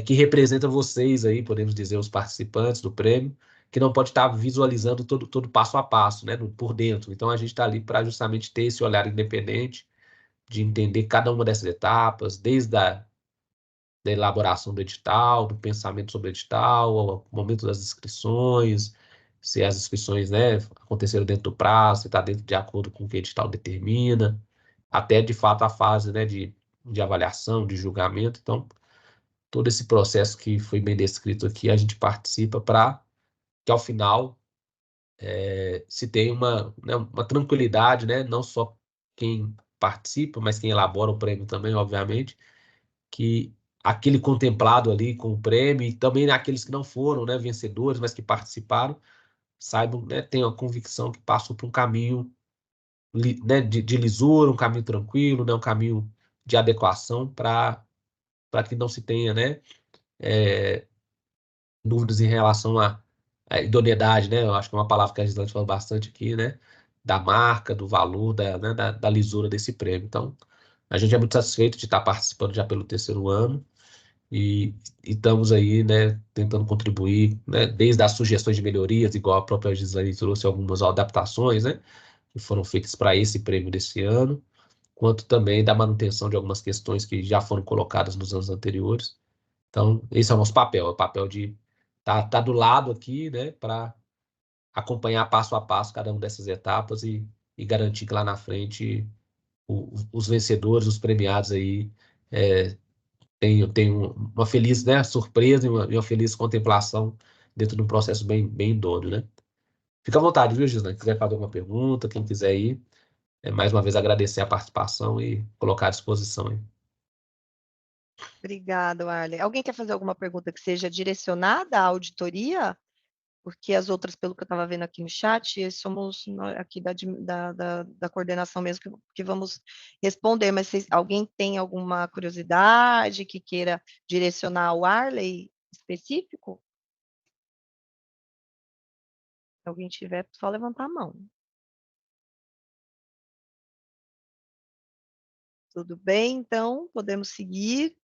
que representa vocês aí, podemos dizer, os participantes do prêmio, que não pode estar visualizando todo passo a passo, né, por dentro. Então, a gente está ali para justamente ter esse olhar independente, de entender cada uma dessas etapas, desde da elaboração do edital, do pensamento sobre o edital, ao momento das inscrições, se as inscrições, né, aconteceram dentro do prazo, se está dentro de acordo com o que o edital determina, até de fato a fase, né, de avaliação, de julgamento. Então, todo esse processo que foi bem descrito aqui, a gente participa para que ao final se tenha uma tranquilidade, né, não só quem participa, mas quem elabora o prêmio também, obviamente, que aquele contemplado ali com o prêmio, e também aqueles que não foram, né, vencedores, mas que participaram, saibam, né, tenham a convicção que passam por um caminho, né, de lisura, um caminho tranquilo, né, um caminho de adequação para que não se tenha, né, dúvidas em relação à idoneidade, né, eu acho que é uma palavra que a Gislane falou bastante aqui, né, da marca, do valor, né, da lisura desse prêmio. Então, a gente é muito satisfeito de estar participando já pelo terceiro ano, e estamos aí, né, tentando contribuir, né, desde as sugestões de melhorias, igual a própria Gislaine trouxe algumas adaptações, né, que foram feitas para esse prêmio desse ano, quanto também da manutenção de algumas questões que já foram colocadas nos anos anteriores. Então, esse é o nosso papel, é o papel de tá do lado aqui, né, para acompanhar passo a passo cada uma dessas etapas e garantir que lá na frente os vencedores, os premiados aí, tenho uma feliz, né, surpresa e uma feliz contemplação dentro de um processo bem idôneo, né? Fica à vontade, viu, Gisele? Se quiser fazer alguma pergunta, quem quiser ir, mais uma vez agradecer a participação e colocar à disposição aí. Obrigada, Arlen. Alguém quer fazer alguma pergunta que seja direcionada à auditoria? Porque as outras, pelo que eu estava vendo aqui no chat, somos aqui da coordenação mesmo que vamos responder, mas alguém tem alguma curiosidade que queira direcionar ao Arley específico? Se alguém tiver, só levantar a mão. Tudo bem, então, podemos seguir.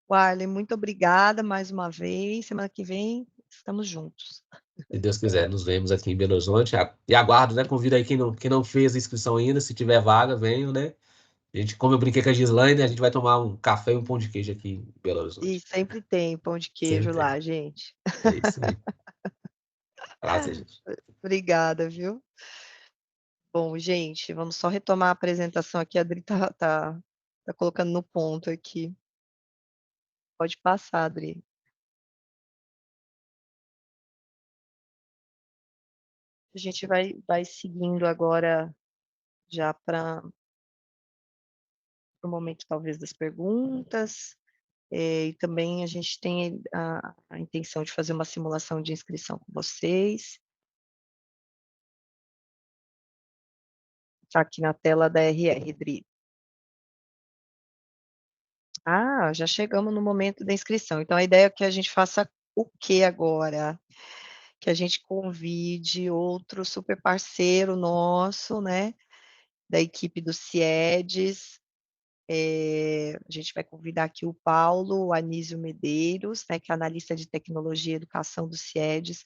Arley, muito obrigada mais uma vez. Semana que vem estamos juntos. Se Deus quiser, nos vemos aqui em Belo Horizonte. E aguardo, né? Convido aí quem não fez a inscrição ainda, se tiver vaga, venham, né? A gente, como eu brinquei com a Gislaine, a gente vai tomar um café e um pão de queijo aqui em Belo E Horizonte. sempre tem pão de queijo Sempre lá, tem. gente. É isso aí. Prazer, gente. Obrigada, viu? Bom, gente, vamos só retomar a apresentação aqui. A Adri tá colocando no ponto aqui. Pode passar, Adri. A gente vai seguindo agora já para o momento, talvez, das perguntas. E também a gente tem a intenção de fazer uma simulação de inscrição com vocês. Está aqui na tela da RR, Adri. Ah, já chegamos no momento da inscrição. Então, a ideia é que a gente faça o que agora? Que a gente convide outro super parceiro nosso, né, da equipe do CIEDES. A gente vai convidar aqui o Paulo Anísio Medeiros, né, que é analista de tecnologia e educação do CIEDES.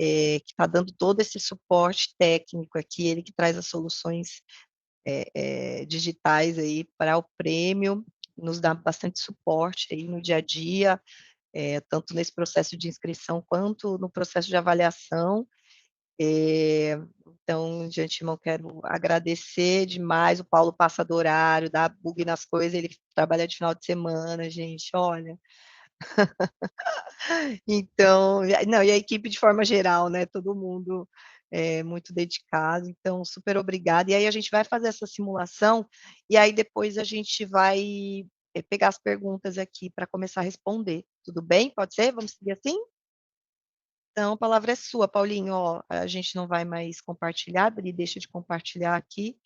que está dando todo esse suporte técnico aqui, ele que traz as soluções digitais aí para o prêmio, nos dá bastante suporte aí no dia a dia, tanto nesse processo de inscrição quanto no processo de avaliação. Então, de antemão, quero agradecer demais. O Paulo passa do horário, dá bug nas coisas, ele trabalha de final de semana, gente, olha. Então, não, e a equipe de forma geral, né? Todo mundo muito dedicado, então, super obrigada. E aí a gente vai fazer essa simulação, e aí depois a gente vai pegar as perguntas aqui para começar a responder. Tudo bem? Pode ser? Vamos seguir assim? Então, a palavra é sua, Paulinho. Ó, a gente não vai mais compartilhar, ele deixa de compartilhar aqui,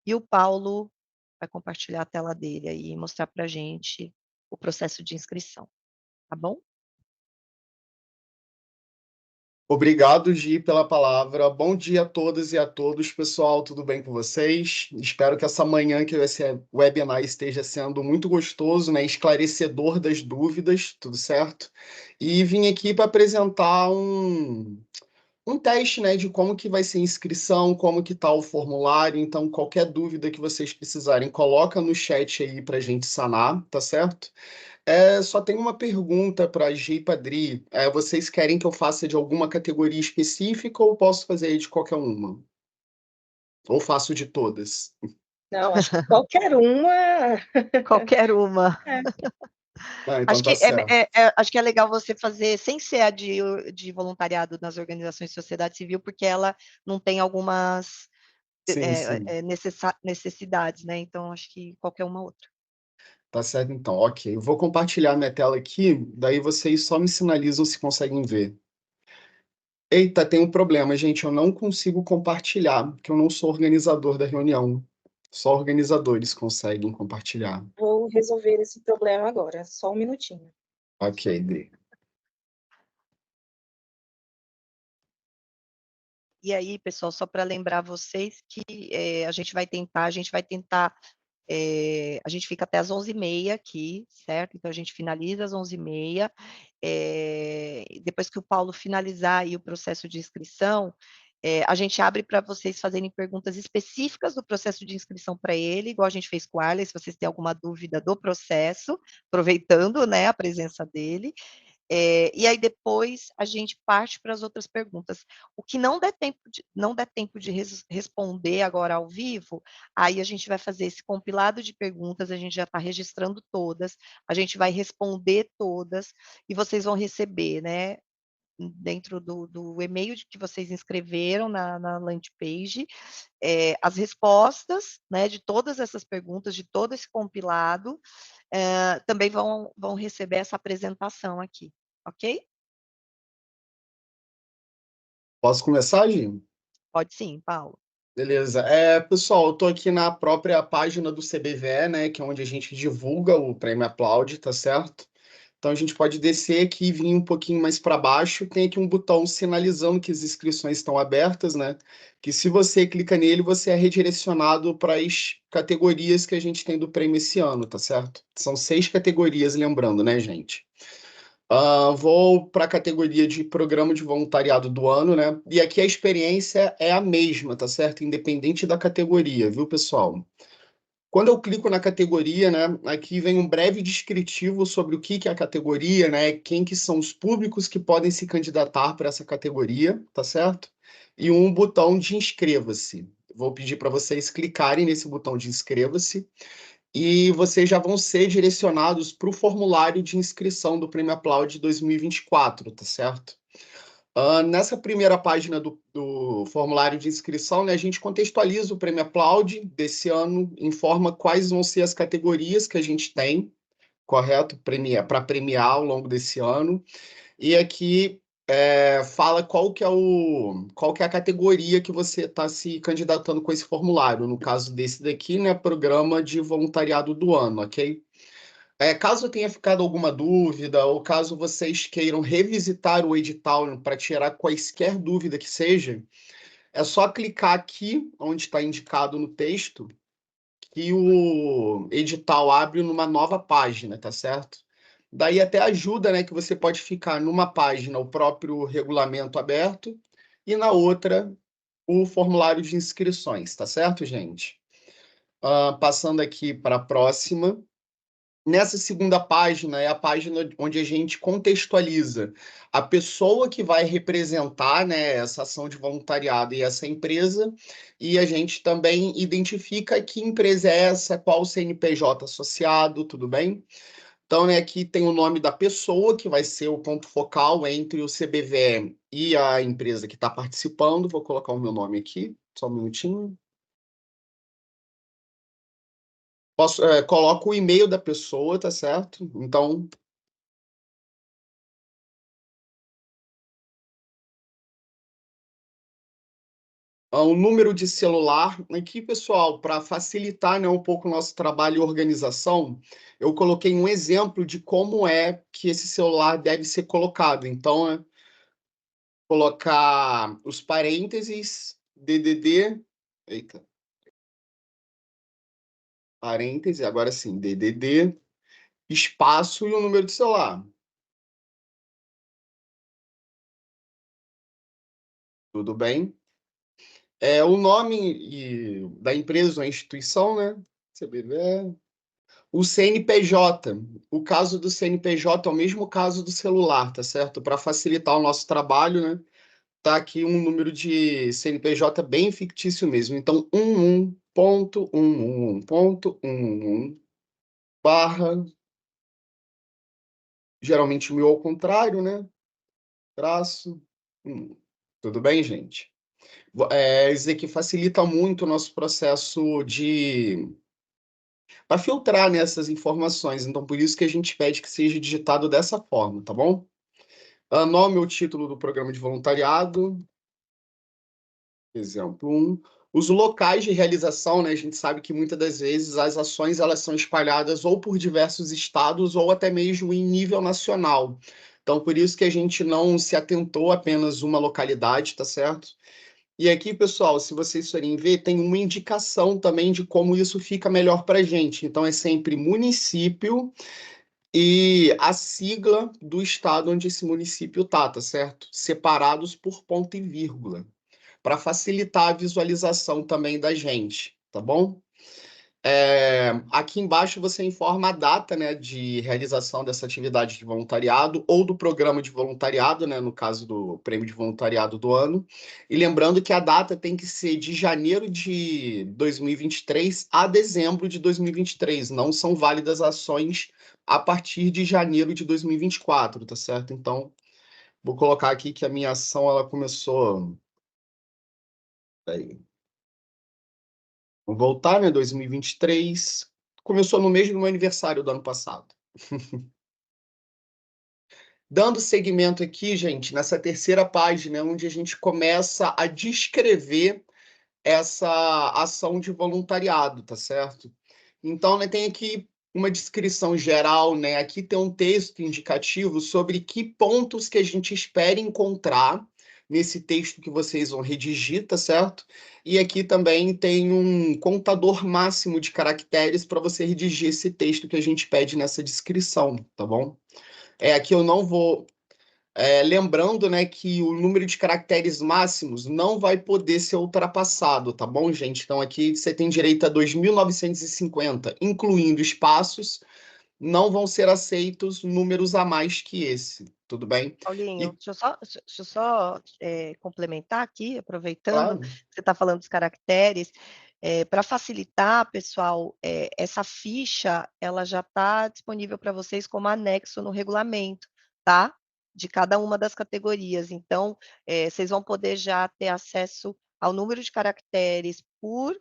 e o Paulo vai compartilhar a tela dele aí e mostrar para a gente o processo de inscrição, tá bom? Obrigado, Gi, pela palavra. Bom dia a todas e a todos, pessoal. Tudo bem com vocês? Espero que essa manhã que esse webinar esteja sendo muito gostoso, né? Esclarecedor das dúvidas, tudo certo? E vim aqui para apresentar um teste, né, de como que vai ser a inscrição, como que tá o formulário. Então, qualquer dúvida que vocês precisarem, coloca no chat aí para a gente sanar, tá certo? Só tem uma pergunta para a Gi e Padri. Vocês querem que eu faça de alguma categoria específica ou posso fazer de qualquer uma? Ou faço de todas? Não, acho que qualquer uma. Qualquer uma. Então tá certo. Acho que é legal você fazer sem ser a de voluntariado nas organizações de sociedade civil, porque ela não tem algumas Sim. necessidades, né? Então, acho que qualquer uma outra. Tá certo, então. Ok. Eu vou compartilhar minha tela aqui, daí vocês só me sinalizam se conseguem ver. Eita, tem um problema, gente. Eu não consigo compartilhar, porque eu não sou organizador da reunião. Só organizadores conseguem compartilhar. Vou resolver esse problema agora, só um minutinho. Ok, Dri. E aí, pessoal, só para lembrar vocês que a gente vai tentar, a gente fica até às 11h30 aqui, certo? Então, a gente finaliza às 11h30. Depois que o Paulo finalizar aí o processo de inscrição, a gente abre para vocês fazerem perguntas específicas do processo de inscrição para ele, igual a gente fez com o Arley, se vocês têm alguma dúvida do processo, aproveitando, né, a presença dele. E aí depois a gente parte para as outras perguntas. O que não der tempo de responder agora ao vivo, aí a gente vai fazer esse compilado de perguntas, a gente já está registrando todas, a gente vai responder todas, e vocês vão receber, né, dentro do e-mail que vocês inscreveram na landing page, as respostas, né, de todas essas perguntas, de todo esse compilado, também vão receber essa apresentação aqui, ok? Posso começar, Gi? Pode sim, Paulo. Beleza. Pessoal, eu estou aqui na própria página do CBVE, né, que é onde a gente divulga o Prêmio Aplaude, tá certo? Então a gente pode descer aqui e vir um pouquinho mais para baixo. Tem aqui um botão sinalizando que as inscrições estão abertas, né? Que se você clica nele, você é redirecionado para as categorias que a gente tem do prêmio esse ano, tá certo? São 6 categorias, lembrando, né, gente? Vou para a categoria de programa de voluntariado do ano, né? E aqui a experiência é a mesma, tá certo? Independente da categoria, viu, pessoal? Quando eu clico na categoria, né, aqui vem um breve descritivo sobre o que é a categoria, né, quem que são os públicos que podem se candidatar para essa categoria, tá certo? E um botão de inscreva-se. Vou pedir para vocês clicarem nesse botão de inscreva-se e vocês já vão ser direcionados para o formulário de inscrição do Prêmio Aplaude 2024, tá certo? Nessa primeira página do formulário de inscrição, né, a gente contextualiza o Prêmio Aplaude desse ano, informa quais vão ser as categorias que a gente tem, correto? Para premiar ao longo desse ano. E aqui fala qual que é a categoria que você está se candidatando com esse formulário. No caso desse daqui, né, Programa de Voluntariado do Ano, ok? Caso tenha ficado alguma dúvida, ou caso vocês queiram revisitar o edital para tirar quaisquer dúvida que seja, é só clicar aqui, onde está indicado no texto, que o edital abre numa nova página, tá certo? Daí até ajuda, né, que você pode ficar numa página o próprio regulamento aberto e na outra o formulário de inscrições, tá certo, gente? Passando aqui para a próxima. Nessa segunda página é a página onde a gente contextualiza a pessoa que vai representar, né, essa ação de voluntariado e essa empresa, e a gente também identifica que empresa é essa, qual o CNPJ associado, tudo bem? Então, né, aqui tem o nome da pessoa, que vai ser o ponto focal entre o CBVE e a empresa que está participando. Vou colocar o meu nome aqui, só um minutinho. Coloco o e-mail da pessoa, tá certo? Então, o número de celular. Aqui, pessoal, para facilitar, né, um pouco o nosso trabalho e organização, eu coloquei um exemplo de como é que esse celular deve ser colocado. Então, colocar os parênteses, DDD, eita, parêntese, agora sim, DDD, espaço e o número de celular. Tudo bem? O nome da empresa ou instituição, né? CBV. O CNPJ. O caso do CNPJ é o mesmo caso do celular, tá certo? Para facilitar o nosso trabalho, né? Tá aqui um número de CNPJ bem fictício mesmo. Então, 11.111.111 barra, geralmente o meu ao contrário, né? Traço. Tudo bem, gente? Isso aqui facilita muito o nosso processo de para filtrar, né, essas informações. Então, por isso que a gente pede que seja digitado dessa forma, tá bom? Nome ou título do programa de voluntariado. Exemplo 1. Os locais de realização, né? A gente sabe que muitas das vezes as ações elas são espalhadas ou por diversos estados ou até mesmo em nível nacional. Então, por isso que a gente não se atentou a apenas uma localidade, tá certo? E aqui, pessoal, se vocês forem ver, tem uma indicação também de como isso fica melhor para a gente. Então, é sempre município e a sigla do estado onde esse município tá certo? Separados por ponto e vírgula, para facilitar a visualização também da gente, tá bom? Aqui embaixo você informa a data, né, de realização dessa atividade de voluntariado ou do programa de voluntariado, né, no caso do prêmio de voluntariado do ano. E lembrando que a data tem que ser de janeiro de 2023 a dezembro de 2023. Não são válidas ações a partir de janeiro de 2024, tá certo? Então, vou colocar aqui que a minha ação ela começou. Aí. Vamos voltar, né? 2023. Começou no mês do meu aniversário do ano passado. Dando seguimento aqui, gente, nessa terceira página, onde a gente começa a descrever essa ação de voluntariado, tá certo? Então, né, tem aqui uma descrição geral, né? Aqui tem um texto indicativo sobre que pontos que a gente espera encontrar nesse texto que vocês vão redigir, tá certo? E aqui também tem um contador máximo de caracteres para você redigir esse texto que a gente pede nessa descrição, tá bom? Aqui eu não vou lembrando, né, que o número de caracteres máximos não vai poder ser ultrapassado, tá bom, gente? Então aqui você tem direito a 2.950, incluindo espaços, não vão ser aceitos números a mais que esse, tudo bem? Paulinho, E, deixa eu só complementar aqui, aproveitando claro, que você está falando dos caracteres, para facilitar, pessoal, essa ficha ela já está disponível para vocês como anexo no regulamento, tá? De cada uma das categorias. Então, vocês vão poder já ter acesso ao número de caracteres por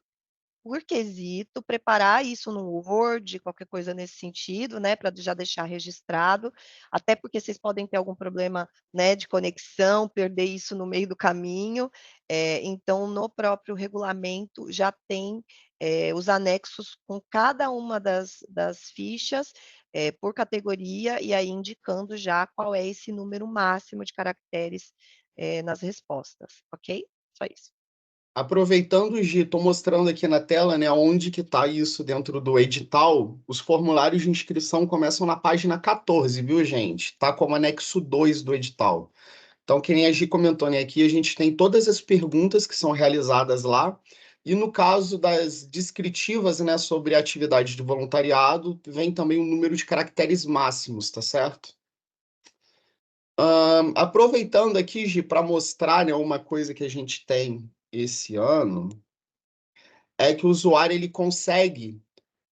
quesito, preparar isso no Word, qualquer coisa nesse sentido, né, para já deixar registrado, até porque vocês podem ter algum problema, né, de conexão, perder isso no meio do caminho, então no próprio regulamento já tem os anexos com cada uma das fichas, por categoria, e aí indicando já qual é esse número máximo de caracteres nas respostas, ok? Só isso. Aproveitando, Gi, estou mostrando aqui na tela, né, onde que está isso dentro do edital. Os formulários de inscrição começam na página 14, viu, gente? Tá como anexo 2 do edital. Então, que nem a Gi comentou, né, aqui a gente tem todas as perguntas que são realizadas lá, e no caso das descritivas, né, sobre a atividade de voluntariado, vem também o número de caracteres máximos, tá certo? Aproveitando aqui, Gi, para mostrar, né, uma coisa que a gente tem esse ano, é que o usuário ele consegue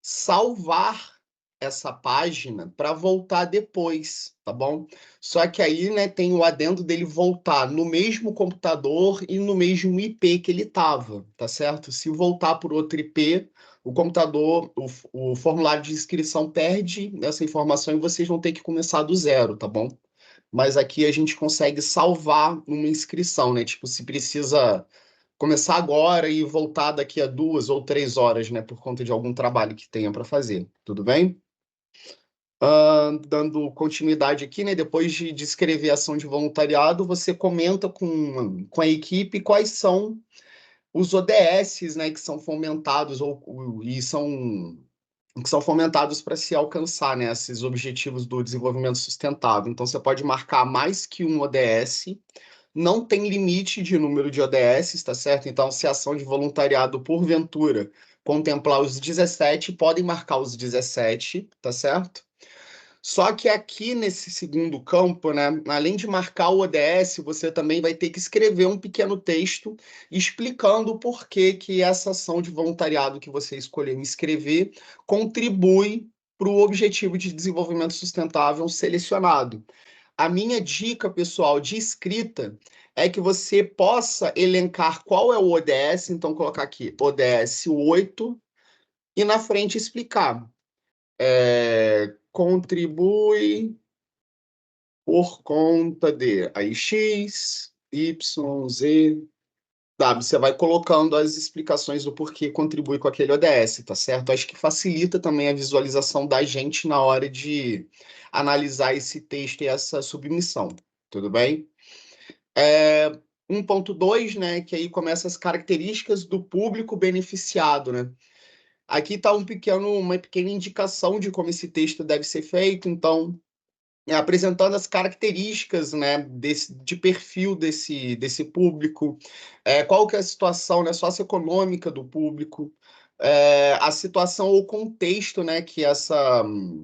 salvar essa página para voltar depois, tá bom? Só que aí, né, tem o adendo dele voltar no mesmo computador e no mesmo IP que ele estava, tá certo? Se voltar por outro IP, o computador, o formulário de inscrição perde essa informação e vocês vão ter que começar do zero, tá bom? Mas aqui a gente consegue salvar uma inscrição, né? Tipo, se precisa começar agora e voltar daqui a 2 ou 3 horas, né? Por conta de algum trabalho que tenha para fazer. Tudo bem? Dando continuidade aqui, né? Depois de descrever a ação de voluntariado, você comenta com a equipe quais são os ODS, né? Que são fomentados que são fomentados para se alcançar, né, esses objetivos do desenvolvimento sustentável. Então, você pode marcar mais que um ODS, não tem limite de número de ODS, tá certo? Então, se a ação de voluntariado, porventura, contemplar os 17, podem marcar os 17, tá certo? Só que aqui nesse segundo campo, né, além de marcar o ODS, você também vai ter que escrever um pequeno texto explicando o porquê que essa ação de voluntariado que você escolheu escrever contribui para o objetivo de desenvolvimento sustentável selecionado. A minha dica, pessoal, de escrita é que você possa elencar qual é o ODS, então colocar aqui ODS 8 e na frente explicar. Contribui por conta de aí X, Y, Z, W. Você vai colocando as explicações do porquê contribui com aquele ODS, tá certo? Acho que facilita também a visualização da gente na hora de analisar esse texto e essa submissão, tudo bem? 1.2, né, que aí começa as características do público beneficiado, né? Aqui está uma pequena indicação de como esse texto deve ser feito, então apresentando as características, né, de perfil desse público, qual que é a situação, né, socioeconômica do público, a situação ou contexto, né, que essa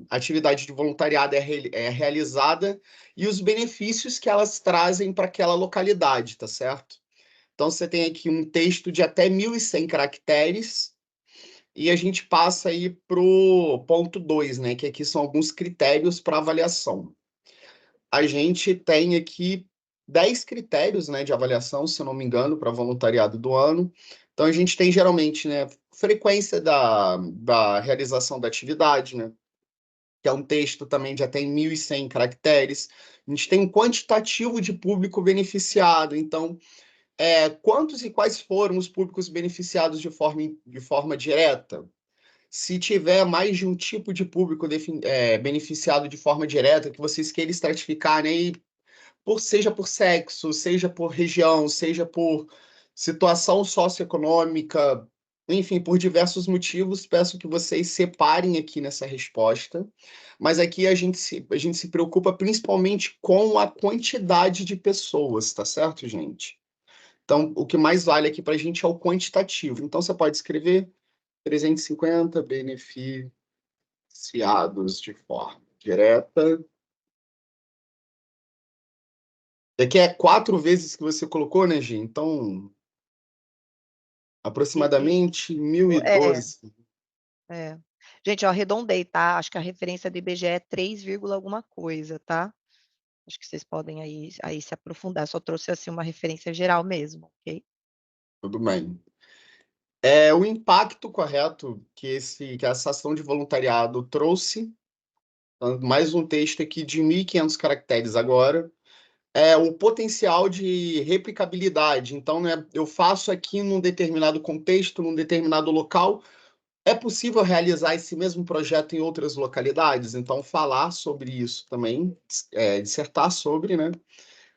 atividade de voluntariado é realizada e os benefícios que elas trazem para aquela localidade, tá certo? Então, você tem aqui um texto de até 1.100 caracteres, e a gente passa aí para o ponto 2, né, que aqui são alguns critérios para avaliação. A gente tem aqui 10 critérios, né, de avaliação, se eu não me engano, para voluntariado do ano. Então, a gente tem geralmente, né, frequência da realização da atividade, né, que é um texto também de até 1.100 caracteres. A gente tem um quantitativo de público beneficiado, então, quantos e quais foram os públicos beneficiados de forma direta? Se tiver mais de um tipo de público beneficiado de forma direta, que vocês queiram estratificar, né, seja por sexo, seja por região, seja por situação socioeconômica, enfim, por diversos motivos, peço que vocês separem aqui nessa resposta. Mas aqui a gente se preocupa principalmente com a quantidade de pessoas, tá certo, gente? Então, o que mais vale aqui para a gente é o quantitativo. Então, você pode escrever 350 beneficiados de forma direta. Aqui é 4 vezes que você colocou, né, Gi? Então, aproximadamente 1.012. Gente, eu arredondei, tá? Acho que a referência do IBGE é 3, alguma coisa, tá? Acho que vocês podem aí se aprofundar. Só trouxe assim uma referência geral mesmo, ok? Tudo bem. O impacto correto que essa ação de voluntariado trouxe, mais um texto aqui de 1.500 caracteres agora, o potencial de replicabilidade. Então, né, eu faço aqui num determinado contexto, num determinado local, é possível realizar esse mesmo projeto em outras localidades? Então, falar sobre isso também, dissertar sobre, né?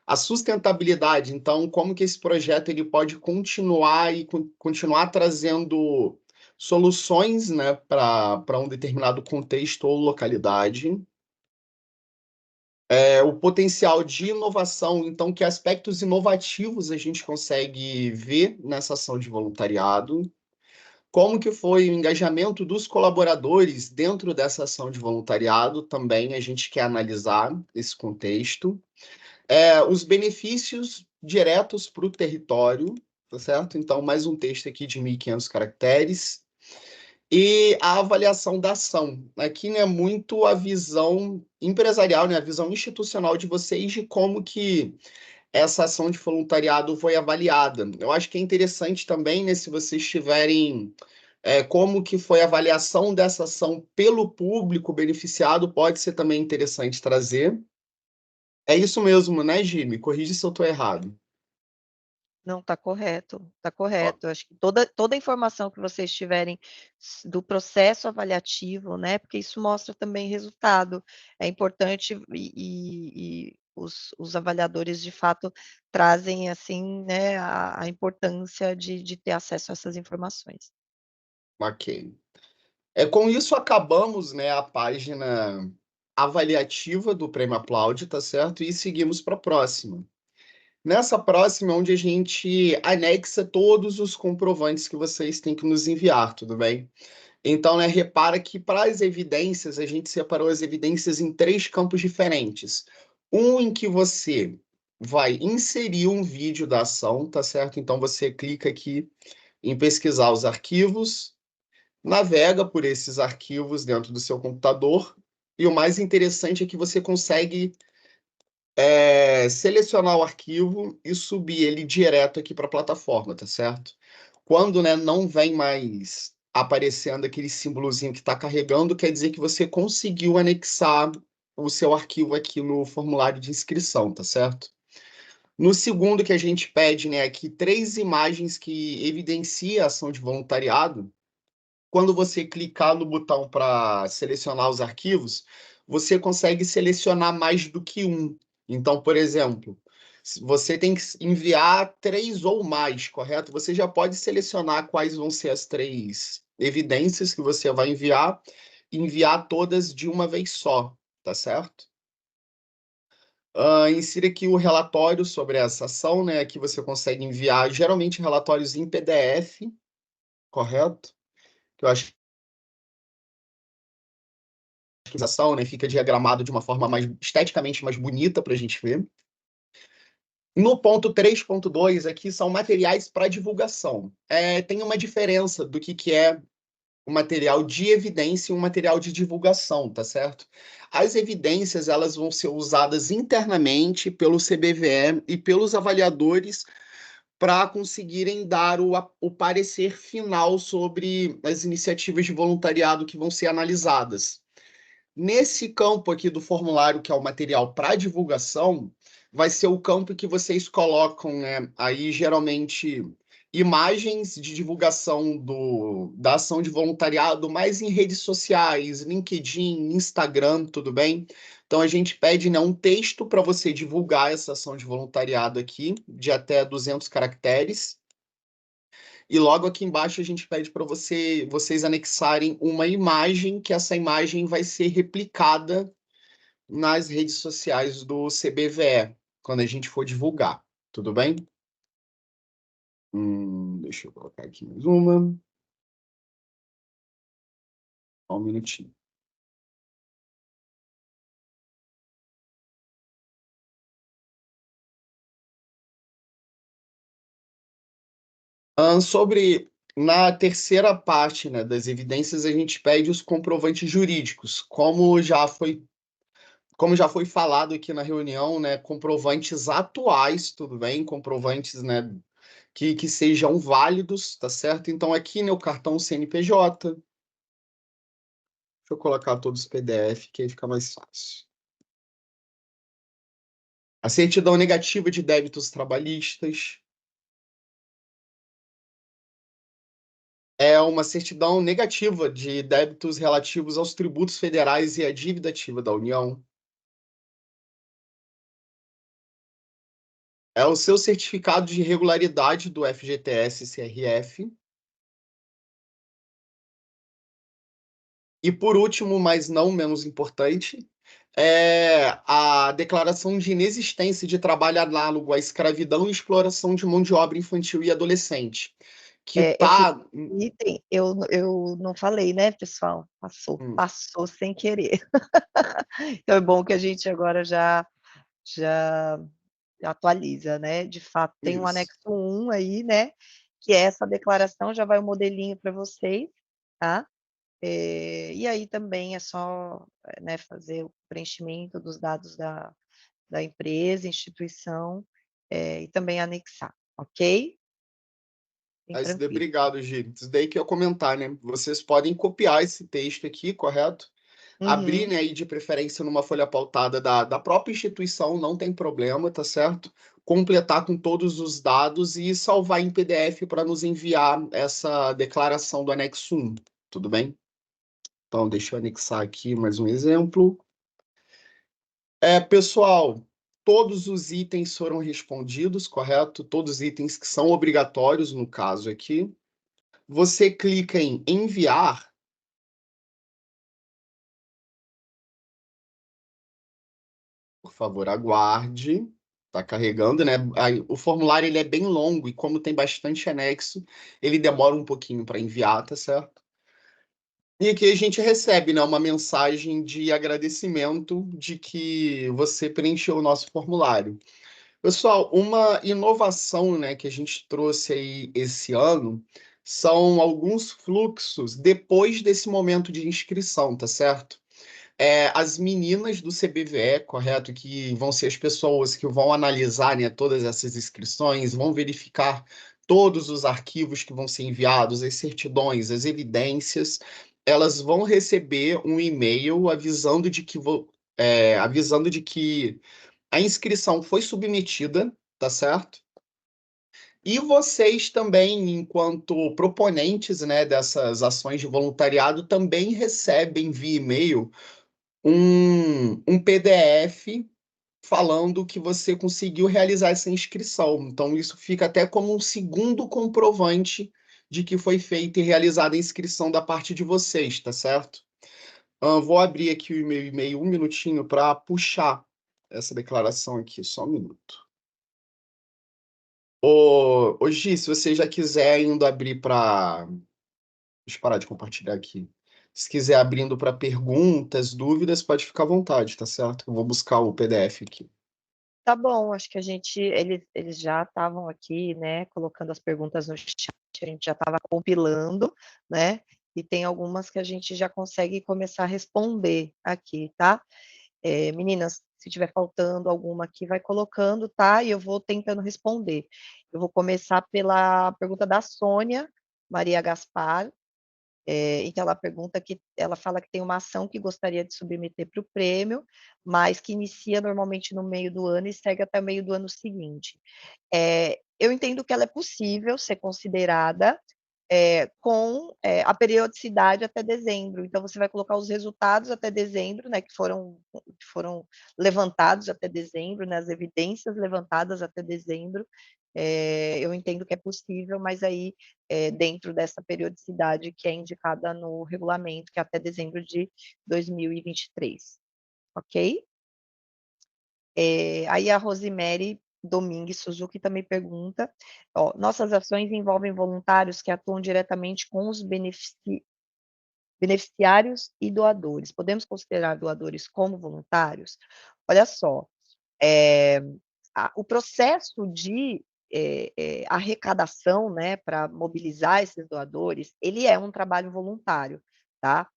A sustentabilidade, então, como que esse projeto ele pode continuar e continuar trazendo soluções, né, para um determinado contexto ou localidade. O potencial de inovação, então, que aspectos inovativos a gente consegue ver nessa ação de voluntariado. Como que foi o engajamento dos colaboradores dentro dessa ação de voluntariado, também a gente quer analisar esse contexto. Os benefícios diretos para o território, tá certo? Então, mais um texto aqui de 1.500 caracteres. E a avaliação da ação. Aqui, né, muito a visão empresarial, né, a visão institucional de vocês de como que essa ação de voluntariado foi avaliada. Eu acho que é interessante também, né, se vocês tiverem como que foi a avaliação dessa ação pelo público beneficiado, pode ser também interessante trazer. É isso mesmo, né, Gi? Me corrija se eu estou errado. Não, está correto, está Ó, correto. Acho que toda a informação que vocês tiverem do processo avaliativo, né, porque isso mostra também resultado. É importante e os avaliadores, de fato, trazem, assim, né, a importância de ter acesso a essas informações. ok. Com isso, acabamos, né, a página avaliativa do Prêmio Aplaude, tá certo? E seguimos para a próxima. Nessa próxima, onde a gente anexa todos os comprovantes que vocês têm que nos enviar, tudo bem? Então, né, repara que para as evidências, a gente separou as evidências em 3 campos diferentes. Um em que você vai inserir um vídeo da ação, tá certo? Então, você clica aqui em pesquisar os arquivos, navega por esses arquivos dentro do seu computador, e o mais interessante é que você consegue selecionar o arquivo e subir ele direto aqui para a plataforma, tá certo? Quando, né, não vem mais aparecendo aquele símbolozinho que está carregando, quer dizer que você conseguiu anexar o seu arquivo aqui no formulário de inscrição, tá certo? No segundo que a gente pede, né, aqui 3 imagens que evidenciam a ação de voluntariado. Quando você clicar no botão para selecionar os arquivos, você consegue selecionar mais do que um. Então, por exemplo, você tem que enviar 3 ou mais, correto? Você já pode selecionar quais vão ser as 3 evidências que você vai enviar e enviar todas de uma vez só, tá certo? Insira aqui o relatório sobre essa ação, né? Aqui você consegue enviar, geralmente, relatórios em PDF, correto? Que eu acho que, né, fica diagramado de uma forma mais esteticamente mais bonita para a gente ver. No ponto 3.2 aqui são materiais para divulgação. Tem uma diferença do que é um material de evidência e um material de divulgação, tá certo? As evidências, elas vão ser usadas internamente pelo CBVE e pelos avaliadores para conseguirem dar o parecer final sobre as iniciativas de voluntariado que vão ser analisadas. Nesse campo aqui do formulário, que é o material para divulgação, vai ser o campo que vocês colocam, né, aí geralmente imagens de divulgação da ação de voluntariado, mais em redes sociais, LinkedIn, Instagram, tudo bem? Então a gente pede, né, um texto para você divulgar essa ação de voluntariado aqui, de até 200 caracteres. E logo aqui embaixo a gente pede para vocês anexarem uma imagem, que essa imagem vai ser replicada nas redes sociais do CBVE, quando a gente for divulgar. Tudo bem? Deixa eu colocar aqui mais uma. Só um minutinho. Na terceira parte, né, das evidências, a gente pede os comprovantes jurídicos, como já foi falado aqui na reunião, né, comprovantes atuais, tudo bem? Comprovantes, né, que sejam válidos, tá certo? Então, aqui, né, o cartão CNPJ. Deixa eu colocar todos os PDF, que aí fica mais fácil. A certidão negativa de débitos trabalhistas. É uma certidão negativa de débitos relativos aos tributos federais e à dívida ativa da União. É o seu certificado de regularidade do FGTS-CRF. E por último, mas não menos importante, é a declaração de inexistência de trabalho análogo à escravidão e exploração de mão de obra infantil e adolescente, que É que está... item eu não falei, né, pessoal? Passou sem querer. Então é bom que a gente agora já atualiza, né? De fato, tem um Isso. anexo 1 aí, né? Que é essa declaração, já vai o modelinho para vocês, tá? E aí também é só, né, fazer o preenchimento dos dados da empresa, instituição, e também anexar, ok? Bem tranquilo. Obrigado, Gi. Isso daí que eu ia comentar, né? Vocês podem copiar esse texto aqui, correto? Abrir, né, aí de preferência numa folha pautada da própria instituição, não tem problema, tá certo? Completar com todos os dados e salvar em PDF para nos enviar essa declaração do anexo 1, tudo bem? Então, deixa eu anexar aqui mais um exemplo. Pessoal, todos os itens foram respondidos, correto? Todos os itens que são obrigatórios, no caso aqui. Você clica em enviar. Por favor, aguarde. Está carregando, né? O formulário ele é bem longo e como tem bastante anexo, ele demora um pouquinho para enviar, tá certo? E aqui a gente recebe, né, uma mensagem de agradecimento de que você preencheu o nosso formulário. Pessoal, uma inovação, né, que a gente trouxe aí esse ano são alguns fluxos depois desse momento de inscrição, tá certo? As meninas do CBVE, correto, que vão ser as pessoas que vão analisar, né, todas essas inscrições, vão verificar todos os arquivos que vão ser enviados, as certidões, as evidências, elas vão receber um e-mail avisando de que a inscrição foi submetida, tá certo? E vocês também, enquanto proponentes, né, dessas ações de voluntariado, também recebem via e-mail um PDF falando que você conseguiu realizar essa inscrição. Então, isso fica até como um segundo comprovante de que foi feita e realizada a inscrição da parte de vocês, tá certo? Vou abrir aqui o meu e-mail um minutinho para puxar essa declaração aqui, só um minuto. Ô Gi, se você já quiser indo abrir para... Deixa eu parar de compartilhar aqui. Se quiser abrindo para perguntas, dúvidas, pode ficar à vontade, tá certo? Eu vou buscar o PDF aqui. Tá bom, acho que eles já estavam aqui, né, colocando as perguntas no chat, a gente já estava compilando, né, e tem algumas que a gente já consegue começar a responder aqui, tá? Meninas, se tiver faltando alguma aqui, vai colocando, tá? E eu vou tentando responder. Eu vou começar pela pergunta da Sônia Maria Gaspar, em que ela pergunta que ela fala que tem uma ação que gostaria de submeter para o prêmio, mas que inicia normalmente no meio do ano e segue até o meio do ano seguinte. Eu entendo que ela é possível ser considerada com a periodicidade até dezembro. Então, você vai colocar os resultados até dezembro, né, que foram levantados até dezembro, né, as evidências levantadas até dezembro. Eu entendo que é possível, mas aí dentro dessa periodicidade que é indicada no regulamento, que é até dezembro de 2023. Ok? Aí a Rosemary Domingues Suzuki também pergunta, nossas ações envolvem voluntários que atuam diretamente com os beneficiários e doadores. Podemos considerar doadores como voluntários? Olha só, o processo de arrecadação, né, para mobilizar esses doadores, ele é um trabalho voluntário, tá?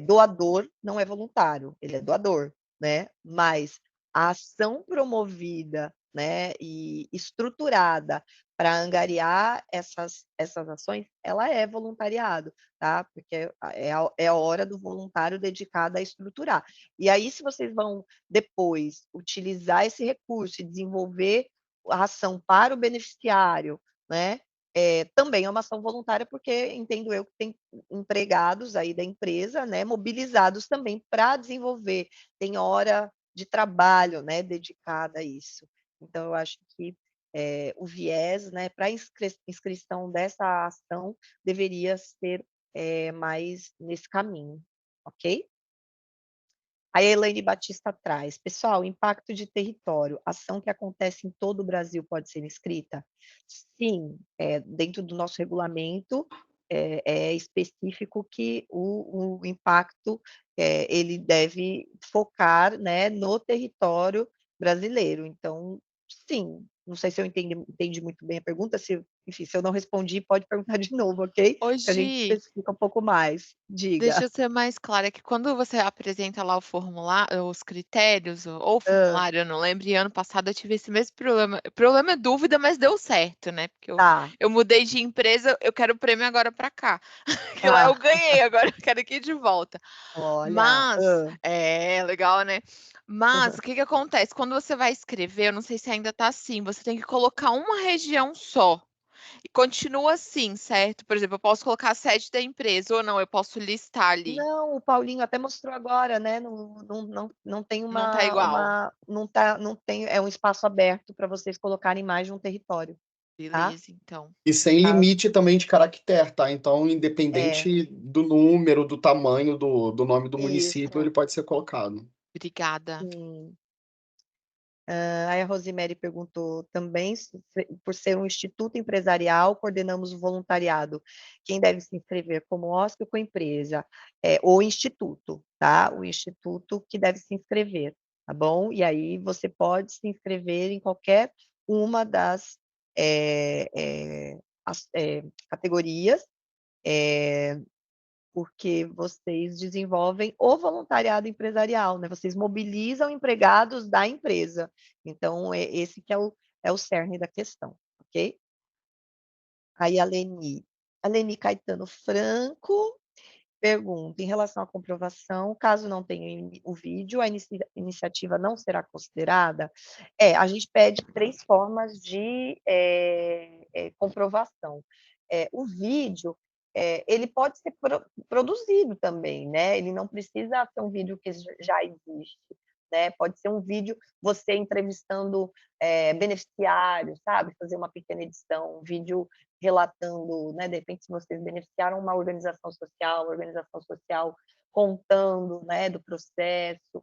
Doador não é voluntário, ele é doador, né? Mas a ação promovida, né, e estruturada para angariar essas ações, ela é voluntariado, tá? Porque é a hora do voluntário dedicada a estruturar. E aí, se vocês vão depois utilizar esse recurso e desenvolver a ação para o beneficiário, né? Também é uma ação voluntária, porque entendo eu que tem empregados aí da empresa, né, mobilizados também para desenvolver, tem hora de trabalho, né, dedicada a isso. Então, eu acho que o viés, né, para inscrição dessa ação deveria ser mais nesse caminho, ok? Aí a Elaine Batista traz, pessoal, impacto de território, ação que acontece em todo o Brasil pode ser inscrita? Sim, dentro do nosso regulamento é específico que o impacto ele deve focar, né, no território brasileiro. Então, sim, não sei se eu entendi muito bem a pergunta, enfim, se eu não respondi, pode perguntar de novo, ok? Que a gente Hoje, especifica um pouco mais. deixa Diga. eu ser mais clara, que quando você apresenta lá o formulário, os critérios, ou o Ah, formulário, eu não lembro, e ano passado eu tive esse mesmo problema. O problema é dúvida, mas deu certo, né? Porque tá. eu mudei de empresa, eu quero o prêmio agora para cá. Que lá eu Ah, ganhei, agora eu quero aqui de volta. olha. Mas, é legal, né? Mas o que que acontece? Quando você vai escrever, eu não sei se ainda tá assim, você tem que colocar uma região só. E continua assim, certo? Por exemplo, eu posso colocar a sede da empresa ou não, eu posso listar ali. Não, o Paulinho até mostrou agora, né? Não tem Não tá igual. não tem, é um espaço aberto para vocês colocarem mais de um território, tá? Beleza, então. E sem Tá? limite também de caractere, tá? Então, É, independente do número, do tamanho do nome do município, isso. ele pode ser colocado. Obrigada. Sim. Aí a Rosemary perguntou também, por ser um instituto empresarial, coordenamos o voluntariado. Quem deve se inscrever como OSC ou com a empresa? O instituto, tá? O instituto que deve se inscrever, tá bom? E aí você pode se inscrever em qualquer uma das categorias, porque vocês desenvolvem o voluntariado empresarial, né? Vocês mobilizam empregados da empresa. Então, esse que é o cerne da questão, ok? Aí a Leni Caetano Franco pergunta, em relação à comprovação, caso não tenha o vídeo, a iniciativa não será considerada? A gente pede 3 formas de comprovação. O vídeo, ele pode ser produzido também, né? Ele não precisa ser um vídeo que já existe, né? Pode ser um vídeo, você entrevistando beneficiários, sabe? Fazer uma pequena edição, um vídeo relatando, né, de repente, se vocês beneficiaram uma organização social contando, né, do processo,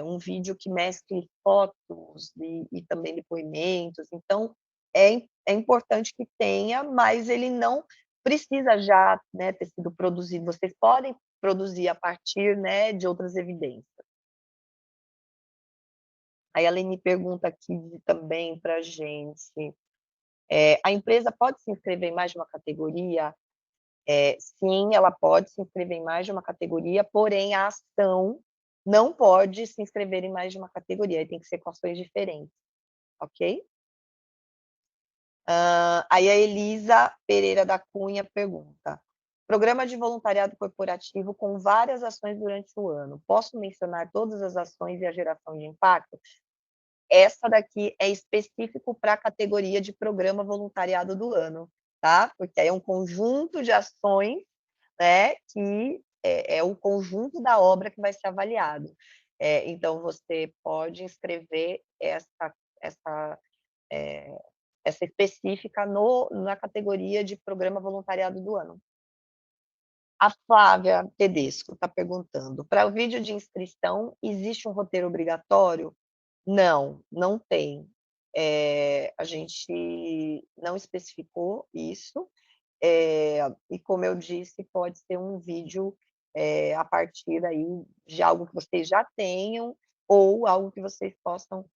um vídeo que mescle fotos e também depoimentos. Então, é importante que tenha, mas ele não precisa já, né, ter sido produzido. Vocês podem produzir a partir, né, de outras evidências. Aí a Leni pergunta aqui também para a gente, a empresa pode se inscrever em mais de uma categoria? Sim, ela pode se inscrever em mais de uma categoria, porém a ação não pode se inscrever em mais de uma categoria, tem que ser com ações diferentes, ok? Aí a Elisa Pereira da Cunha pergunta, programa de voluntariado corporativo com várias ações durante o ano, posso mencionar todas as ações e a geração de impacto? Essa daqui é específico para a categoria de programa voluntariado do ano, tá? Porque aí é um conjunto de ações, né, que é o conjunto da obra que vai ser avaliado. Então, você pode inscrever essa, essa específica na categoria de programa voluntariado do ano. A Flávia Tedesco está perguntando, para o vídeo de inscrição, existe um roteiro obrigatório? Não, não tem. A gente não especificou isso, e como eu disse, pode ser um vídeo a partir aí de algo que vocês já tenham ou algo que vocês possam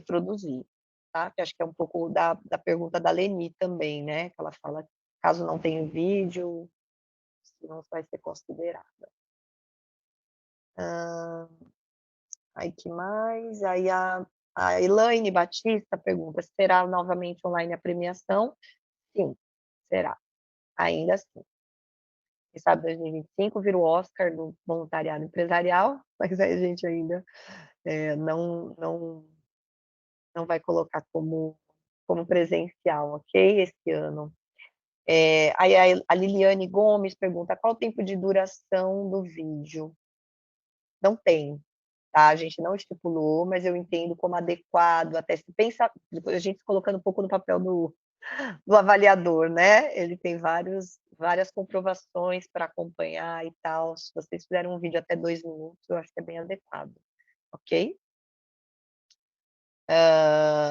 produzir, tá? Que acho que é um pouco da pergunta da Leni também, né? Que ela fala, caso não tenha vídeo, se não vai ser considerada. Aí que mais? Aí a Elaine Batista pergunta, será novamente online a premiação? Sim, será. Ainda assim. Quem sabe 2025 vira o Oscar do voluntariado empresarial, mas aí a gente ainda não vai colocar como presencial, ok? Esse ano. Aí a Liliane Gomes pergunta, qual o tempo de duração do vídeo? Não tem. tá? A gente não estipulou, mas eu entendo como adequado, até se pensar, depois a gente se colocando um pouco no papel do avaliador, né? Ele tem várias comprovações para acompanhar e tal. Se vocês fizerem um vídeo até 2 minutos, eu acho que é bem adequado, ok?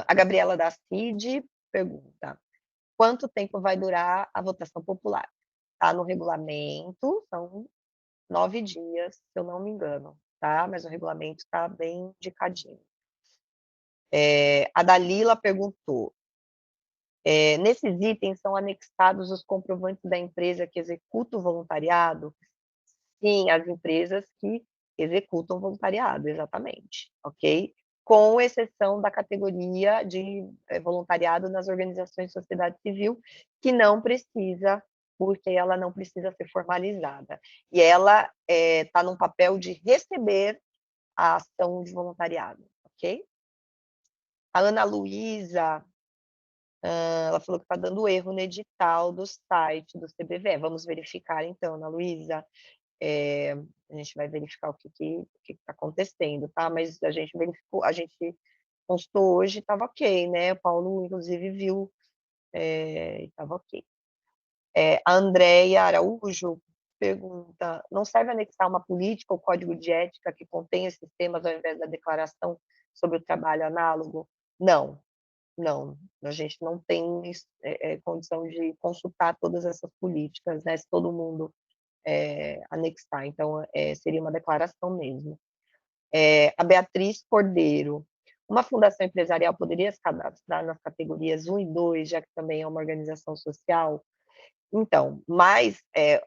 A Gabriela da CID pergunta: quanto tempo vai durar a votação popular? Está no regulamento, são 9 dias, se eu não me engano, tá? Mas o regulamento está bem indicadinho. A Dalila perguntou: nesses itens são anexados os comprovantes da empresa que executa o voluntariado? Sim, as empresas que executam o voluntariado, exatamente, ok? Com exceção da categoria de voluntariado nas organizações de sociedade civil, que não precisa, porque ela não precisa ser formalizada. E ela está num papel de receber a ação de voluntariado, ok? A Ana Luísa, ela falou que está dando erro no edital do site do CBVE. Vamos verificar então, Ana Luísa. A gente vai verificar o que está acontecendo, tá? Mas a gente verificou, a gente postou hoje, estava ok, né? O Paulo, inclusive, viu, estava ok. A Andréia Araújo pergunta: não serve anexar uma política ou código de ética que contém esses temas ao invés da declaração sobre o trabalho análogo? Não, a gente não tem condição de consultar todas essas políticas, né? Se todo mundo anexar, então seria uma declaração mesmo. A Beatriz Cordeiro: uma fundação empresarial poderia se cadastrar nas categorias 1 e 2, já que também é uma organização social? Então, mas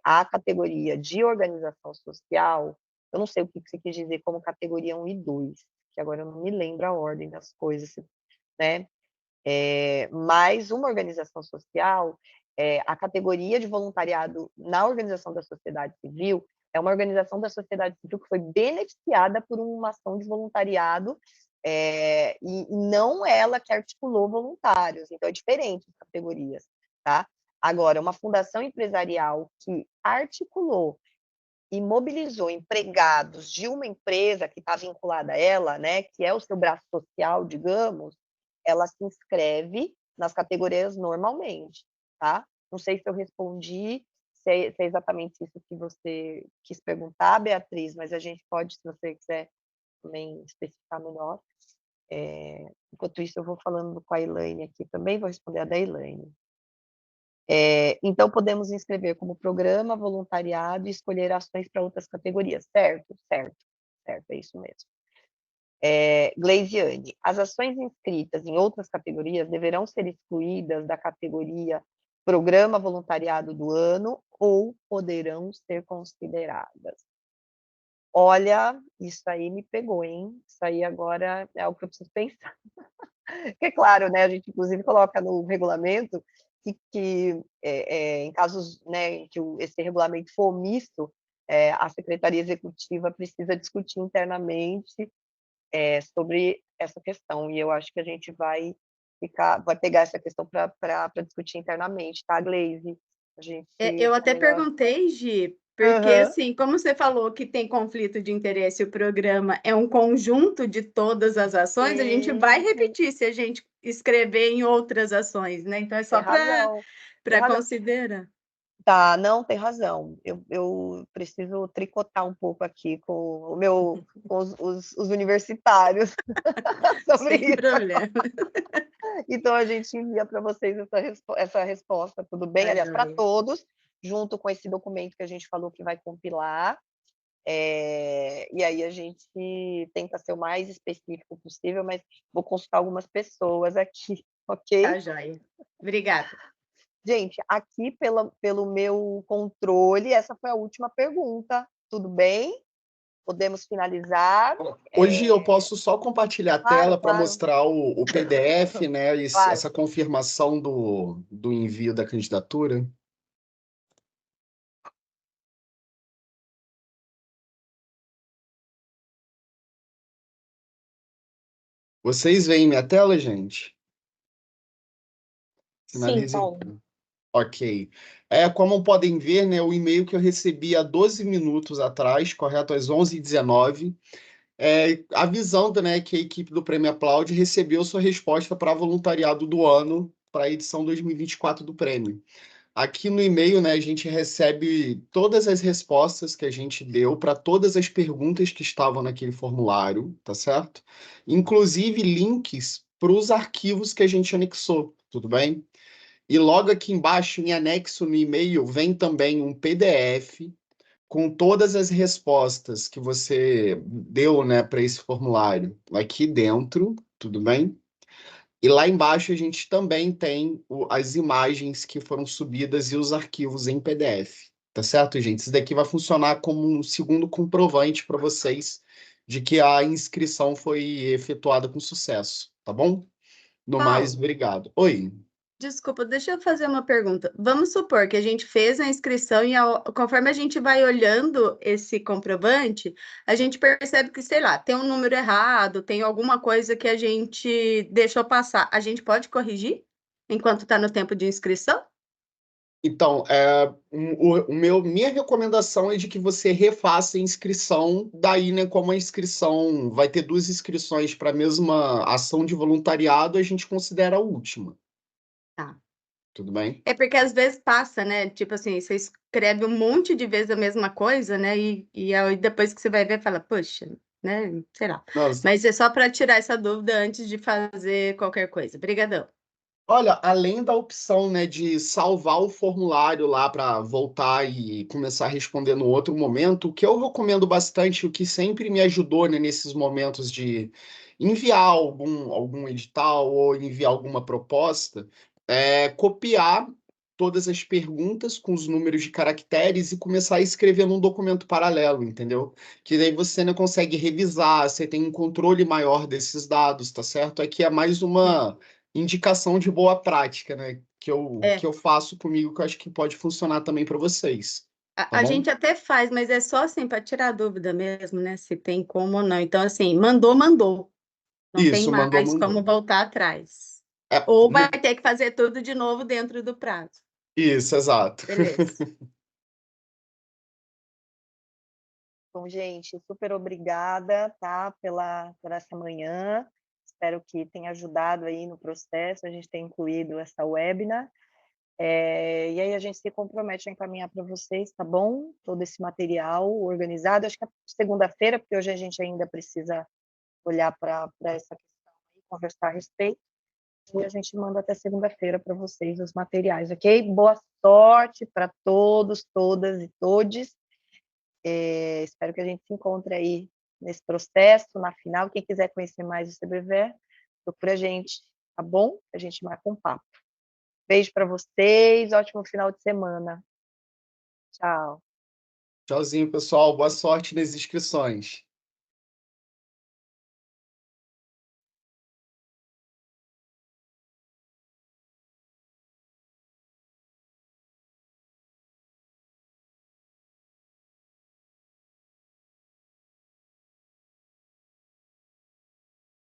a categoria de organização social, eu não sei o que você quis dizer como categoria 1 e 2, que agora eu não me lembro a ordem das coisas, né? Mas uma organização social, a categoria de voluntariado na organização da sociedade civil é uma organização da sociedade civil que foi beneficiada por uma ação de voluntariado, e não ela que articulou voluntários, então é diferente as categorias, tá? Agora, uma fundação empresarial que articulou e mobilizou empregados de uma empresa que está vinculada a ela, né, que é o seu braço social, digamos, ela se inscreve nas categorias normalmente, tá? Não sei se eu respondi, se é exatamente isso que você quis perguntar, Beatriz, mas a gente pode, se você quiser também especificar melhor. Enquanto isso, eu vou falando com a Elaine aqui também, vou responder a da Elaine. Então, podemos inscrever como programa, voluntariado e escolher ações para outras categorias. Certo, é isso mesmo. Gleisiane: as ações inscritas em outras categorias deverão ser excluídas da categoria Programa Voluntariado do Ano ou poderão ser consideradas? Olha, isso aí me pegou, hein? Isso aí agora é algo que eu preciso pensar. Porque, claro, né, a gente inclusive coloca no regulamento que em casos, né, em que esse regulamento for omisso, a Secretaria Executiva precisa discutir internamente sobre essa questão, e eu acho que a gente vai pegar essa questão para discutir internamente, tá, Gleise? A gente Eu até melhor... perguntei, Gi, porque Uhum. assim, como você falou que tem conflito de interesse, o programa é um conjunto de todas as ações, a gente vai repetir se a gente escrever em outras ações, né? Então é só para considerar. Tá, não, tem razão. Eu preciso tricotar um pouco aqui com os universitários sobre Sem isso. problema. Então a gente envia para vocês essa resposta, tudo bem? Aliás, para todos, junto com esse documento que a gente falou que vai compilar. E aí a gente tenta ser o mais específico possível, mas vou consultar algumas pessoas aqui, ok? Tá joia. Obrigada. Gente, aqui pelo meu controle, essa foi a última pergunta, tudo bem? Podemos finalizar? Hoje eu posso só compartilhar a tela para Claro. mostrar o PDF, né? Claro. Essa confirmação do envio da candidatura. Vocês veem minha tela, gente? Sim, Paulo. Ok. Como podem ver, né, o e-mail que eu recebi há 12 minutos atrás, correto, às 11h19, avisando, né, que a equipe do Prêmio Aplaude recebeu sua resposta para voluntariado do ano para a edição 2024 do prêmio. Aqui no e-mail, né, a gente recebe todas as respostas que a gente deu para todas as perguntas que estavam naquele formulário, tá certo? Inclusive links para os arquivos que a gente anexou, tudo bem? E logo aqui embaixo, em anexo no e-mail, vem também um PDF com todas as respostas que você deu, né, para esse formulário aqui dentro, tudo bem? E lá embaixo a gente também tem as imagens que foram subidas e os arquivos em PDF. Tá certo, gente? Isso daqui vai funcionar como um segundo comprovante para vocês de que a inscrição foi efetuada com sucesso, tá bom? No mais, Paulo, obrigado. Oi. desculpa, deixa eu fazer uma pergunta. Vamos supor que a gente fez a inscrição e conforme a gente vai olhando esse comprovante, a gente percebe que, sei lá, tem um número errado, tem alguma coisa que a gente deixou passar. A gente pode corrigir enquanto está no tempo de inscrição? Então, minha recomendação é de que você refaça a inscrição, daí, né, como a inscrição vai ter 2 inscrições para a mesma ação de voluntariado, a gente considera a última. Tá. Tudo bem? É porque às vezes passa, né? Tipo assim, você escreve um monte de vezes a mesma coisa, né? E aí depois que você vai ver, fala, poxa, né? Sei lá. Nossa. Mas é só para tirar essa dúvida antes de fazer qualquer coisa. Obrigadão. Olha, além da opção, né, de salvar o formulário lá para voltar e começar a responder no outro momento, o que eu recomendo bastante, o que sempre me ajudou, né, nesses momentos de enviar algum edital ou enviar alguma proposta, é copiar todas as perguntas com os números de caracteres e começar a escrever num documento paralelo, entendeu? Que daí você não consegue revisar, você tem um controle maior desses dados, tá certo? Aqui é mais uma indicação de boa prática, né? Que eu faço comigo, que eu acho que pode funcionar também para vocês. Tá A bom? gente até faz, mas é só assim para tirar dúvida mesmo, né? Se tem como ou não. Então, assim, mandou, mandou. Não tem Isso, mandou, mais como mandou. voltar atrás. É, Ou vai ter que fazer tudo de novo dentro do prazo. isso, exato. Beleza. Bom, gente, super obrigada, tá, por essa manhã. Espero que tenha ajudado aí no processo, a gente ter incluído essa webinar. E aí a gente se compromete a encaminhar para vocês, tá bom? Todo esse material organizado. Acho que é segunda-feira, porque hoje a gente ainda precisa olhar para essa questão e conversar a respeito. E a gente manda até segunda-feira para vocês os materiais, ok? Boa sorte para todos, todas e todes. Espero que a gente se encontre aí nesse processo, na final. Quem quiser conhecer mais o CBV, procura a gente, tá bom? A gente marca um papo. Beijo para vocês, ótimo final de semana. Tchau. Tchauzinho, pessoal. Boa sorte nas inscrições.